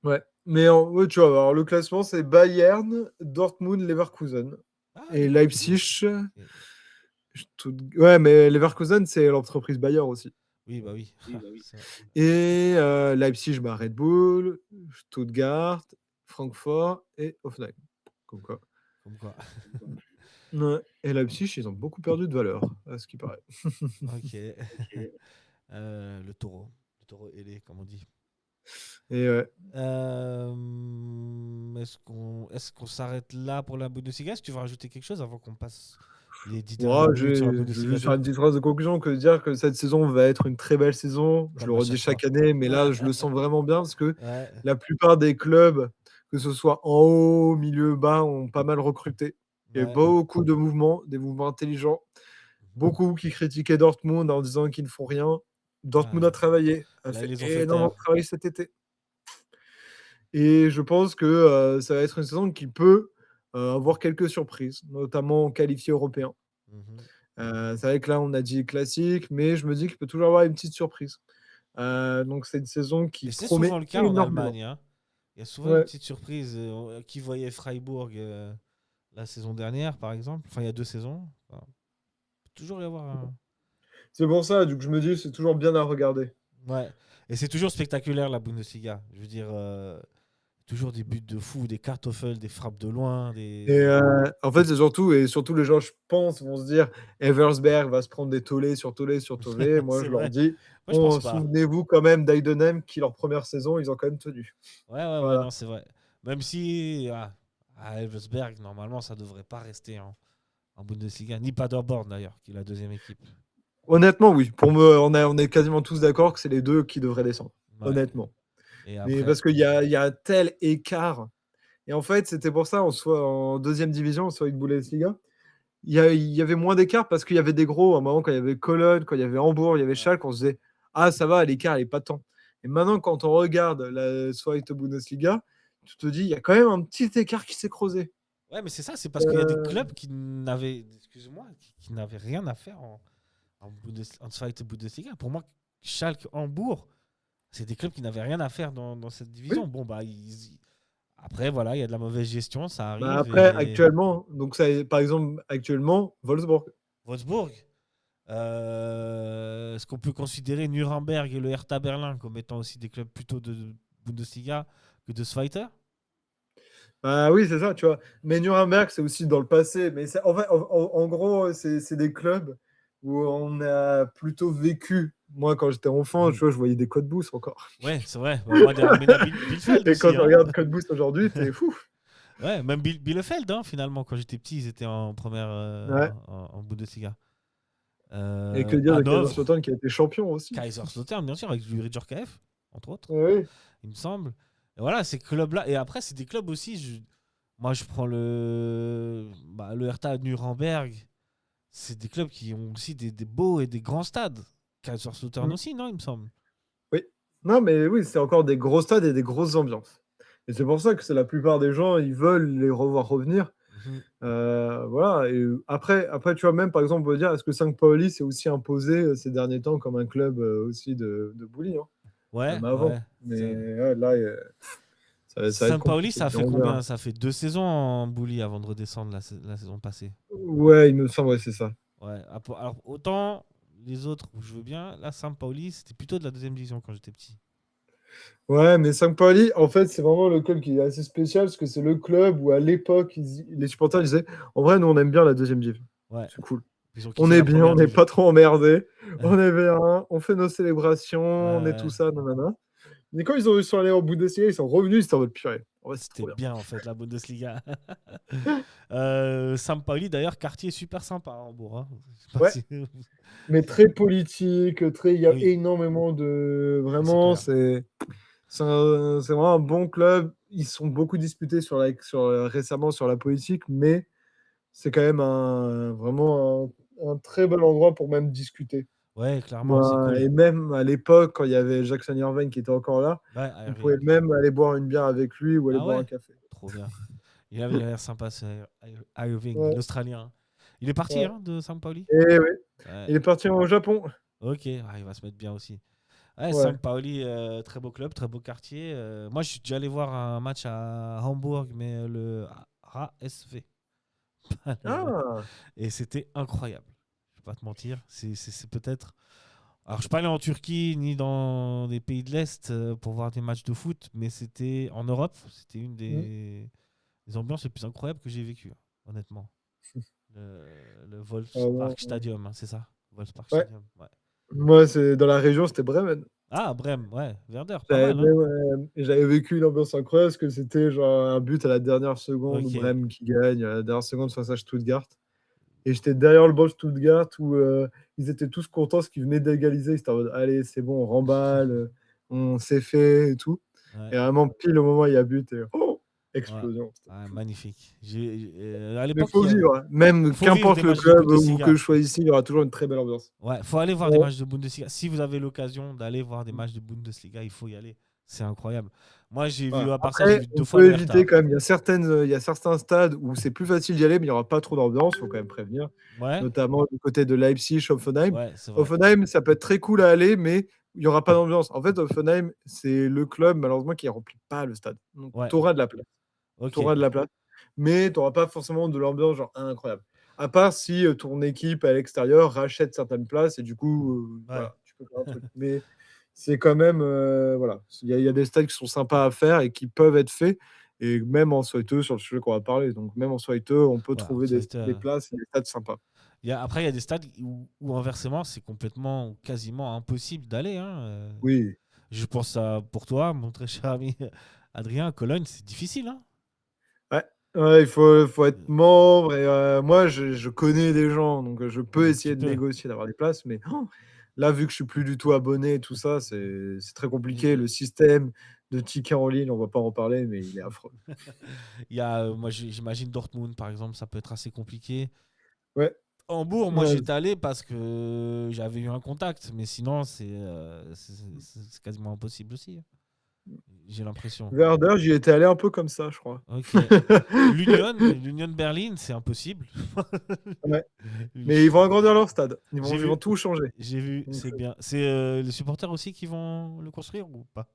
S2: Ouais. Mais ouais, tu vois, alors le classement, c'est Bayern, Dortmund, Leverkusen.
S1: Ah,
S2: Et
S1: Leverkusen.
S2: Leipzig.
S1: Ok.
S2: Ouais, mais Leverkusen, c'est l'entreprise Bayer aussi.
S1: Oui, bah oui. C'est vrai.
S2: Et Leipzig, bah, Red Bull, Stuttgart, Francfort et Hoffenheim. Comme quoi.
S1: Comme quoi.
S2: Ouais. Et Leipzig, ils ont beaucoup perdu de valeur, à ce qui paraît.
S1: Ok. Le taureau. Le taureau ailé, comme on dit.
S2: Et ouais.
S1: Est-ce qu'on s'arrête là pour la Bundesliga? Est-ce que tu veux rajouter quelque chose avant qu'on passe les 10 dernières
S2: Ouais,
S1: minutes sur la
S2: je vais
S1: Bundesliga
S2: juste faire
S1: 2?
S2: une petite phrase de conclusion que dire que cette saison va être une très belle saison. Je le
S1: Comme à
S2: redis
S1: chaque fois.
S2: chaque année, mais là, je le sens vraiment bien parce que
S1: Ouais,
S2: la plupart des clubs, que ce soit en haut, milieu, bas, ont pas mal recruté. Il y a eu
S1: ouais.
S2: beaucoup de mouvements, des mouvements intelligents. Beaucoup qui critiquaient Dortmund en disant qu'ils ne font rien. Dortmund a
S1: Ah,
S2: travaillé, a
S1: là, ils
S2: fait
S1: les ont fait
S2: énormément
S1: taire.
S2: de travail cet été. Et je pense que ça va être une saison qui peut avoir quelques surprises, notamment qualifiés européens.
S1: Mhm.
S2: C'est vrai que là, on a dit classique, mais je me dis qu'il peut toujours avoir une petite surprise. Donc c'est une saison
S1: Et
S2: qui
S1: c'est
S2: promet
S1: souvent le cas en
S2: énormément.
S1: Allemagne, hein. Il y a souvent une
S2: Ouais.
S1: petite surprise. Qui voyait Freiburg la saison dernière, par exemple? Enfin, il y a 2 saisons. Enfin, il peut toujours y avoir un.
S2: C'est pour ça, donc je me dis, c'est toujours bien à regarder.
S1: Ouais. Et c'est toujours spectaculaire, la Bundesliga. Je veux dire, toujours des buts de fou, des Kartoffeln, des frappes de loin,
S2: Et en fait, c'est surtout les gens, je pense, vont se dire: «Eversberg va se prendre des tollés sur tollés sur tollés». Moi,
S1: C'est
S2: je leur
S1: vrai.
S2: dis:
S1: Moi, je pense pas.
S2: souvenez-vous quand même d'Eidenheim qui, leur première saison, ils ont quand même tenu.
S1: Ouais, ouais, ouais,
S2: Voilà.
S1: non, c'est vrai. Même si à Elversberg, normalement, ça devrait pas rester en Bundesliga, ni Paderborn d'ailleurs, qui est la deuxième équipe.
S2: Honnêtement, oui. Pour me on est quasiment tous d'accord que c'est les 2 qui devraient descendre,
S1: Ouais.
S2: honnêtement.
S1: Et
S2: Mais
S1: après,
S2: parce qu'il y a un tel écart et en fait, c'était pour ça, en 2e division, soit avec Bundesliga, il y avait moins d'écart parce qu'il y avait des gros. À un moment, quand il y avait Cologne, quand il y avait Hambourg, il y avait
S1: ouais.
S2: Schalke, on se disait: «Ah ça va, l'écart il est pas tant». Et maintenant, quand on regarde la Zweite Bundesliga, tu te dis: «Il y a quand même un petit écart qui s'est creusé».
S1: Ouais, mais c'est ça, c'est parce qu'il y a des
S2: Heu,
S1: clubs qui n'avaient, excuse-moi, qui n'avaient rien à faire en Zweite Bundesliga. Pour moi, Schalke, Hambourg, c'est des clubs qui n'avaient rien à faire dans cette
S2: oui,
S1: division. Bon, bah, après, voilà, il y a de la mauvaise gestion, ça
S2: bah,
S1: arrive.
S2: après
S1: Et
S2: actuellement, donc ça par exemple, actuellement, Wolfsburg.
S1: Wolfsburg, est-ce qu'on peut considérer Nuremberg et le Hertha Berlin comme étant aussi des clubs plutôt de Bundesliga que de Zweite?
S2: Bah, oui, c'est ça, tu vois? Mais Nuremberg, c'est aussi dans le passé, mais c'est en fait, en gros, c'est des clubs où on a plutôt vécu. Moi, quand j'étais enfant, tu
S1: Mhm.
S2: vois, je voyais des Cottbus encore.
S1: Ouais, c'est vrai. Bah, moi, des Armina Bielefeld
S2: Et quand
S1: aussi.
S2: tu
S1: Hein.
S2: regardes Cottbus aujourd'hui, tu es fou.
S1: Ouais, même Bielefeld, hein, finalement, quand j'étais petit, ils étaient en première
S2: Ouais.
S1: en Bundesliga.
S2: Et que dire de
S1: Hanovre,
S2: Kaiserslautern qui a été champion aussi.
S1: Kaiserslautern, bien sûr, avec Juri Djorkaeff, entre autres,
S2: Oui.
S1: il me semble. Et voilà, ces clubs-là. Et après, c'est des clubs aussi. Moi, je prends le Hertha Nuremberg. C'est des clubs qui ont aussi des beaux et des grands stades. Kaiserslautern
S2: Mmh.
S1: aussi, non, il me semble.
S2: Oui. Non, mais oui, c'est encore des gros stades et des grosses ambiances. Et c'est pour ça que c'est la plupart des gens, ils veulent les revoir revenir.
S1: Mhm.
S2: Voilà. Et après, tu vois, même par exemple, on peut dire, est-ce que Saint-Pauli s'est aussi imposé ces derniers temps comme un club aussi de bully, hein,
S1: Ouais,
S2: même avant.
S1: ouais.
S2: Mais ouais, là, ça va être
S1: Saint-Pauli,
S2: compliqué.
S1: ça a
S2: Mais
S1: fait
S2: on verra.
S1: combien? Ça fait 2 saisons en bully avant de redescendre la saison passée.
S2: Ouais, il me semble, ouais, c'est ça.
S1: Ouais. Alors, autant les autres, où je veux bien, là, Saint-Pauli, c'était plutôt de la deuxième division quand j'étais petit.
S2: Ouais, mais Saint-Pauli, en fait, c'est vraiment le club qui est assez spécial parce que c'est le club où à l'époque, les supporters disaient en vrai, nous, on aime bien la deuxième div.
S1: Ouais.
S2: C'est cool.
S1: Ils ont
S2: On
S1: kiffé
S2: est
S1: la
S2: bien, on
S1: première
S2: n'est
S1: div.
S2: pas trop emmerdés, on est bien, on fait nos célébrations, on est tout
S1: Ouais.
S2: ça, nanana. Mais quand ils sont allés au bout des ils sont revenus, ils étaient en mode purée. En vrai, c'est
S1: C'était
S2: trop bien.
S1: bien, en fait, la Bundesliga. Saint-Pauli, d'ailleurs, quartier super sympa à Hambourg. Hein. Je sais pas
S2: Ouais,
S1: si-
S2: mais très politique, il y a
S1: Oui,
S2: énormément de.
S1: ça, c'est
S2: Vraiment,
S1: clair.
S2: c'est vraiment un bon club. Ils sont beaucoup disputés récemment sur la politique, mais c'est quand même vraiment un très bon endroit pour même discuter.
S1: Ouais, clairement, c'est
S2: Et
S1: cool.
S2: même à l'époque, quand il y avait Jackson Irvine qui était encore là,
S1: Ouais,
S2: on pouvait
S1: Irving.
S2: même aller boire une bière avec lui ou aller
S1: Ah
S2: boire
S1: ouais?
S2: un café.
S1: Trop bien. Il avait l'air sympa, Irving,
S2: Ouais,
S1: l'Australien. Il est parti
S2: ouais.
S1: hein, de Saint-Pauli?
S2: Et oui,
S1: Ouais.
S2: il est parti au Japon.
S1: Ok, ah, il va se mettre bien aussi. Ouais,
S2: Ouais.
S1: Saint-Pauli, très beau club, très beau quartier. Moi, je suis déjà allé voir un match à Hambourg, mais le ASV.
S2: Ah,
S1: Et c'était incroyable. Je vais pas te mentir. C'est peut-être. Alors, je suis pas allé en Turquie ni dans des pays de l'Est pour voir des matchs de foot, mais c'était en Europe. C'était une
S2: mm.
S1: des ambiances les plus incroyables que j'ai vécues, honnêtement. Le, le
S2: Ah ouais.
S1: Volkspark Stadium, hein, c'est ça? Volkspark
S2: Ouais.
S1: Stadium, ouais.
S2: Moi, c'est dans la région, c'était Bremen.
S1: Ah, Brême, ouais. Werder, pas
S2: J'avais
S1: mal, hein?
S2: même, j'avais vécu une ambiance incroyable parce que c'était genre un but à la dernière seconde,
S1: Ok.
S2: Brême qui gagne, à la dernière seconde face à Stuttgart. Et j'étais derrière le banc de Stuttgart où ils étaient tous contents parce qu'ils venaient d'égaliser. Ils étaient en mode, allez, c'est bon, on remballe, on s'est fait et tout.
S1: Ouais,
S2: Et vraiment, pile au moment où il y a but, et
S1: ouais.
S2: explosion.
S1: Ouais, magnifique. À
S2: Mais
S1: l'époque,
S2: faut vivre, hein. Même
S1: faut vivre des
S2: qu'importe le
S1: matchs de
S2: club où que
S1: Bundesliga.
S2: je sois ici, il y aura toujours une très belle ambiance.
S1: Ouais, faut aller voir des
S2: Ouais.
S1: matchs de Bundesliga. Si vous avez l'occasion d'aller voir des matchs de Bundesliga, il faut y aller. C'est incroyable. Moi, j'ai vu,
S2: Voilà.
S1: à part ça, j'ai
S2: Après,
S1: vu deux
S2: on
S1: fois
S2: peut
S1: le
S2: éviter
S1: Hertha.
S2: quand même. Il y a certains stades où c'est plus facile d'y aller, mais il n'y aura pas trop d'ambiance, il faut quand même prévenir.
S1: Ouais,
S2: Notamment du côté de Leipzig, Hoffenheim.
S1: ouais, c'est vrai.
S2: Hoffenheim, ça peut être très cool à aller, mais il n'y aura pas d'ambiance. En fait, Hoffenheim, c'est le club, malheureusement, qui ne remplit pas le stade. Donc,
S1: Ouais,
S2: tu auras de la place. Tu
S1: ok.
S2: auras de la place. Mais tu n'auras pas forcément de l'ambiance genre incroyable. À part si ton équipe à l'extérieur rachète certaines places et du coup,
S1: Ouais.
S2: voilà, tu peux faire un truc. Mais c'est quand même, voilà, il y a des stades qui sont sympas à faire et qui peuvent être faits. Et même en Soiteux, sur le sujet qu'on va parler, donc même en Soiteux, on peut
S1: Ouais,
S2: trouver
S1: ça va
S2: des places et des stades sympas.
S1: Après, il y a des stades où inversement, c'est complètement ou quasiment impossible d'aller, hein.
S2: Oui.
S1: Je pense à pour toi, mon très cher ami Adrien, à Cologne, c'est difficile, hein.
S2: Ouais, ouais, il faut être membre. Et moi, je connais des gens, donc je peux
S1: Un petit
S2: essayer de
S1: peu.
S2: négocier, d'avoir des places. Mais là, vu que je suis plus du tout abonné et tout ça, c'est très compliqué. Le système de tickets en ligne, on va pas en parler, mais il est affreux.
S1: Il y a, moi, j'imagine Dortmund, par exemple, ça peut être assez compliqué.
S2: Ouais,
S1: Hambourg, moi,
S2: ouais.
S1: j'étais allé parce que j'avais eu un contact, mais sinon, c'est quasiment impossible aussi, hein. J'ai l'impression.
S2: Werder, j'y étais allé un peu comme ça, je crois.
S1: Ok. L'Union Berlin, c'est impossible.
S2: Ouais. Mais ils vont agrandir leur stade. Ils
S1: J'ai
S2: vont, ils vont
S1: vu,
S2: tout changer.
S1: j'ai vu,
S2: Donc,
S1: c'est bien. C'est les supporters aussi qui vont le construire ou pas?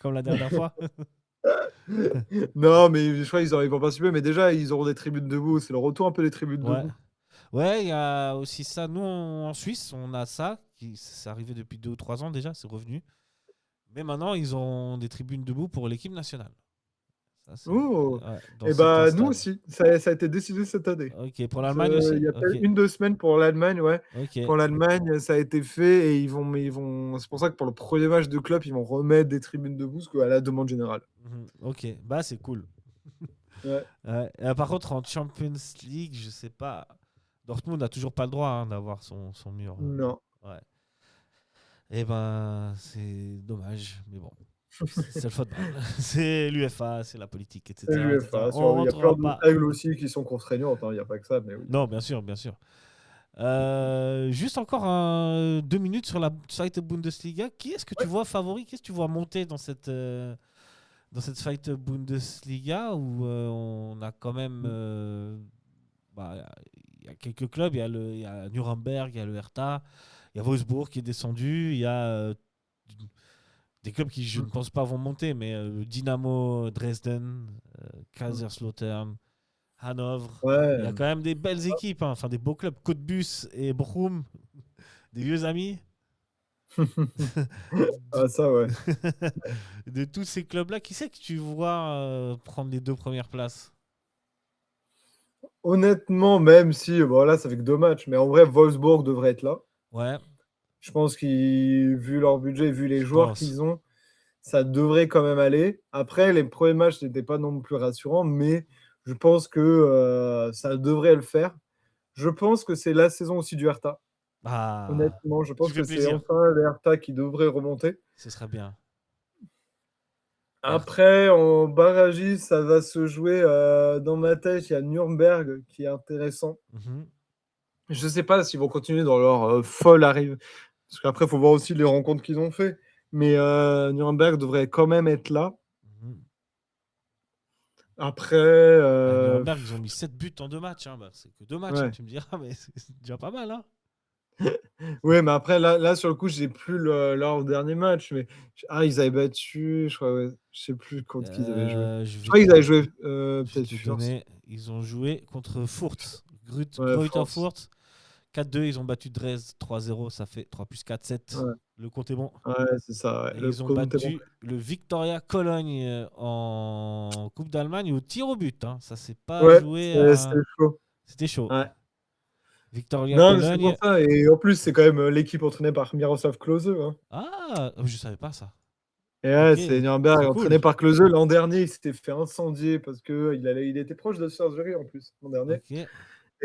S1: Comme la dernière fois.
S2: non, mais je crois qu'ils vont participer. Mais déjà, ils auront des tribunes debout. C'est le retour un peu des tribunes
S1: Ouais.
S2: debout.
S1: Ouais, il y a aussi ça. Nous, en Suisse, on a ça. C'est arrivé depuis 2 ou 3 ans déjà, c'est revenu. Mais maintenant, ils ont des tribunes debout pour l'équipe nationale. Ça, c'est
S2: Oh,
S1: ouais, dans
S2: et
S1: certains
S2: bah nous
S1: stades.
S2: aussi, ça a été décidé cette année.
S1: Ok, pour l'Allemagne aussi?
S2: Il y a
S1: Ok,
S2: peut-être 1, 2 semaines pour l'Allemagne, ouais.
S1: ok.
S2: Pour l'Allemagne, ça a été fait et c'est pour ça que pour le premier match de club, ils vont remettre des tribunes debout à la demande générale.
S1: Mhm, ok, bah c'est cool.
S2: Ouais.
S1: Ouais. Par contre, en Champions League, je sais pas. Dortmund n'a toujours pas le droit hein, d'avoir son mur.
S2: Non.
S1: Ouais. Et ben, c'est dommage, mais bon. C'est le football. C'est l'UEFA, c'est la politique,
S2: C'est
S1: etc., etc.
S2: l'UEFA.
S1: On
S2: Il y a plein
S1: rentrera
S2: d'autres
S1: pas.
S2: règles aussi qui sont contraignantes, hein, il n'y a pas que ça, mais oui.
S1: Non, bien sûr, bien sûr. Juste encore 2 minutes sur la Zweite Bundesliga. Qui est-ce que tu
S2: Ouais.
S1: vois favori? Qu'est-ce que tu vois monter dans cette Zweite Bundesliga où on a quand même bah, il y a quelques clubs. Il y a Nuremberg, il y a le Hertha, il y a Wolfsburg qui est descendu, il y a des clubs qui je ne pense pas vont monter, mais le Dynamo Dresden, Kaiserslautern, Hanovre. Il y a
S2: Ouais.
S1: quand même des belles équipes, hein, enfin des beaux clubs. Cottbus et Bochum, des vieux amis.
S2: Ah, ça, ouais.
S1: De tous ces clubs-là, qui c'est que tu vois prendre les 2 premières places?
S2: Honnêtement, même si, bon, là, ça fait que 2 matchs, mais en vrai, Wolfsburg devrait être là.
S1: Ouais,
S2: Je pense qu'ils, vu leur budget, vu les
S1: je
S2: joueurs
S1: pense.
S2: qu'ils ont, ça devrait quand même aller. Après, les premiers matchs n'étaient pas non plus rassurants, mais je pense que ça devrait le faire. Je pense que c'est la saison aussi du Hertha.
S1: Ah,
S2: Honnêtement, je
S1: tu
S2: pense
S1: fais
S2: que c'est
S1: plaisir.
S2: enfin le Hertha qui devrait remonter.
S1: Ce serait bien. Her-
S2: Après, en barragiste, ça va se jouer dans ma tête. Il y a Nuremberg qui est intéressant.
S1: Mhm.
S2: Je sais pas s'ils vont continuer dans leur folle arrivée. Parce qu'après, il faut voir aussi les rencontres qu'ils ont fait. Mais Nuremberg devrait quand même être là.
S1: Mhm.
S2: Après,
S1: Nuremberg, ils ont mis 7 buts en 2 matchs. Hein. Bah, c'est que 2 matchs, hein.
S2: ouais.
S1: Tu me diras, mais c'est déjà pas mal. Hein.
S2: Ouais, mais après, là, sur le coup, j'ai plus leur dernier match. Mais ils avaient battu, je crois, ouais. Je sais plus contre qui ils avaient joué.
S1: Je
S2: Je
S1: vais
S2: crois
S1: te,
S2: qu'ils avaient joué
S1: je vais
S2: peut-être
S1: te
S2: Fürth.
S1: donner. Ils ont joué contre Furt.
S2: Ouais,
S1: Greuther
S2: France.
S1: Furt. 4-2, ils ont battu Dresde 3-0. Ça fait 3 plus 4, 7.
S2: Ouais,
S1: Le compte est bon.
S2: ouais, c'est ça. Ouais.
S1: Et
S2: Le
S1: ils ont
S2: compte est bon.
S1: battu le Victoria Cologne en Coupe d'Allemagne au tir au but. Hein. Ça s'est pas
S2: Ouais,
S1: joué
S2: c'est
S1: à.
S2: chaud.
S1: C'était chaud.
S2: Ouais.
S1: Victoria
S2: Non, mais c'est pour
S1: Cologne.
S2: ça. Et en plus, c'est quand même l'équipe entraînée par Miroslav Klose. Hein.
S1: Ah, je savais pas ça.
S2: Et
S1: Ok,
S2: ouais, c'est Nuremberg
S1: c'est cool.
S2: entraîné par Klose. L'an dernier, il s'était fait incendier parce qu'il était proche de se faire virer en plus l'an dernier.
S1: Ok.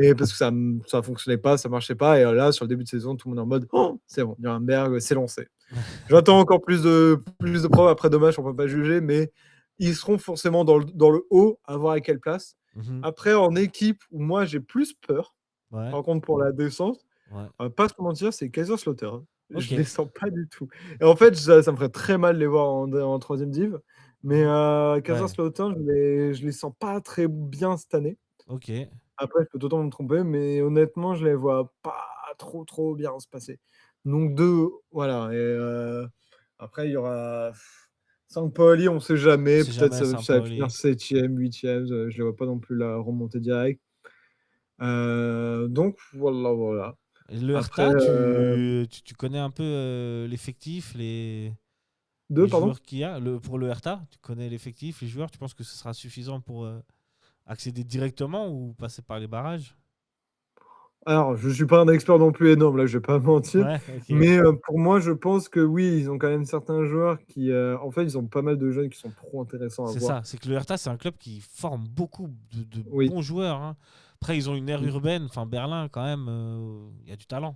S2: Et parce que ça fonctionnait pas, ça marchait pas. Et là, sur le début de saison, tout le monde est en mode oh, c'est bon, Nuremberg s'est lancé. J'attends encore plus de preuves. Après, dommage, on peut pas juger, mais ils seront forcément dans le haut, à voir à quelle place.
S1: Mhm.
S2: Après, en équipe où moi j'ai plus peur,
S1: Ouais,
S2: par contre, pour la descente,
S1: ouais.
S2: on va pas se mentir, c'est Kaiserslautern.
S1: Ok.
S2: Je les sens pas du tout. Et en fait, ça me ferait très mal de les voir en troisième div. Mais
S1: Mhm. Ouais,
S2: Kaiserslautern, je les sens pas très bien cette année.
S1: ok.
S2: Après, je peux totalement me tromper, mais honnêtement, je les vois pas trop bien se passer. Donc 2, voilà. Et après, il y aura Saint-Pauli, on sait
S1: On
S2: jamais.
S1: sait
S2: Peut-être
S1: jamais,
S2: ça va finir
S1: Saint-Pauli.
S2: 7e, 8e. Je les vois pas non plus la remonter direct. Donc voilà.
S1: Et le
S2: Après,
S1: Hertha, tu connais un peu l'effectif, les
S2: 2, pardon?
S1: joueurs qu'il y a pour le Hertha, tu connais l'effectif, les joueurs, tu penses que ce sera suffisant pour accéder directement ou passer par les barrages?
S2: Alors, je suis pas un expert non plus énorme, là, je vais pas mentir.
S1: Ouais, ok.
S2: Mais pour moi, je pense que oui, ils ont quand même certains joueurs qui, en fait, ils ont pas mal de jeunes qui sont trop intéressants à
S1: C'est
S2: voir.
S1: ça, c'est que le Hertha, c'est un club qui forme beaucoup de
S2: Oui.
S1: bons joueurs. Hein. Après, ils ont une aire
S2: Mmh.
S1: urbaine, enfin Berlin, quand même, il y a du talent.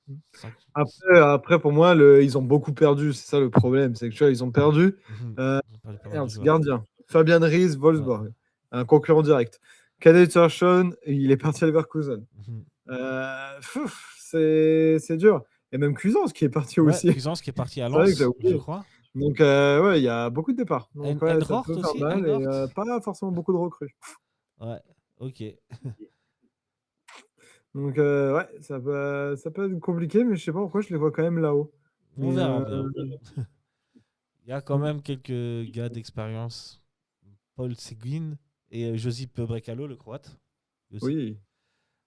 S2: Mmh.
S1: Ça-
S2: Après pour moi, ils ont beaucoup perdu, c'est ça le problème, c'est que tu vois, ils ont perdu,
S1: Mhm.
S2: heu,
S1: Ils ont perdu pas mal de
S2: merde, ce
S1: joueurs.
S2: gardien, Fabian Ries,
S1: Ouais.
S2: Wolfsburg, un concurrent direct. Kader Schön, il est parti à Leverkusen.
S1: Mhm.
S2: C'est dur et même Cuisance qui est parti
S1: Ouais,
S2: aussi.
S1: Cuisance qui est parti à
S2: C'est vrai que j'ai
S1: Lens, je
S2: oublié.
S1: crois.
S2: Donc ouais, il y a beaucoup de départs. Donc ouais, ça
S1: Endort
S2: peut faire
S1: aussi,
S2: mal et
S1: Endort.
S2: pas forcément beaucoup de recrues.
S1: Ouais, ok.
S2: Donc ouais, ça peut être compliqué, mais je sais pas pourquoi je les vois quand même là-haut.
S1: On
S2: Mais
S1: verra bien. Il y a quand
S2: mmh,
S1: même quelques gars d'expérience. Paul Seguin et Josip Brekalo, le croate. Aussi.
S2: oui.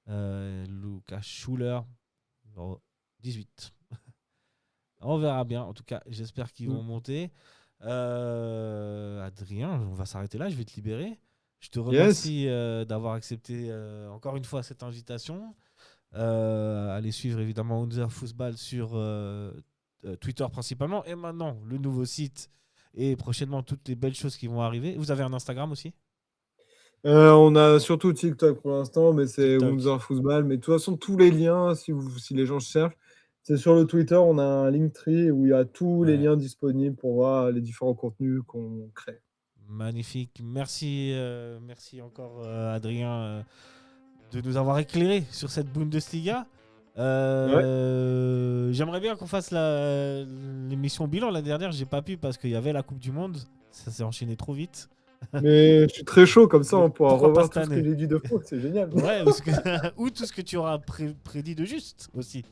S1: Lucas Schuler, numéro 18. On verra bien. En tout cas, j'espère qu'ils
S2: Mmh.
S1: vont monter. Adrien, on va s'arrêter là. Je vais te libérer. Je te
S2: Yes.
S1: remercie d'avoir accepté encore une fois cette invitation. Allez suivre évidemment Unser Fußball sur Twitter principalement. Et maintenant, le nouveau site et prochainement toutes les belles choses qui vont arriver. Vous avez un Instagram aussi?
S2: On a surtout TikTok pour l'instant, mais c'est
S1: TikTok.
S2: Unser Fußball. Mais de toute façon, tous les liens, si les gens cherchent, c'est sur le Twitter, on a un Linktree où il y a tous les
S1: Ouais.
S2: liens disponibles pour voir les différents contenus qu'on crée.
S1: Magnifique. Merci encore, Adrien, de nous avoir éclairé sur cette Bundesliga.
S2: Ouais,
S1: J'aimerais bien qu'on fasse l'émission bilan. L'année dernière, j'ai pas pu parce qu'il y avait la Coupe du Monde. Ça s'est enchaîné trop vite.
S2: mais je suis très chaud comme ça,
S1: Mais
S2: on pourra
S1: pourquoi pas
S2: revoir
S1: cette
S2: tout ce que
S1: année?
S2: j'ai dit de faux, c'est génial.
S1: Ouais, ou tout ce que tu auras prédit de juste aussi.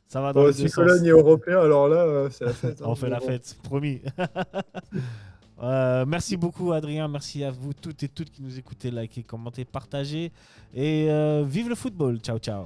S1: Ça va dans
S2: Bon,
S1: les deux
S2: si Cologne
S1: sens.
S2: est européen, alors là, c'est la fête,
S1: On
S2: hein,
S1: fait
S2: mais
S1: la
S2: bon.
S1: fête, promis. Merci beaucoup, Adrien. Merci à vous toutes et toutes qui nous écoutez, likez, commentez, partagez. Et vive le football. Ciao, ciao.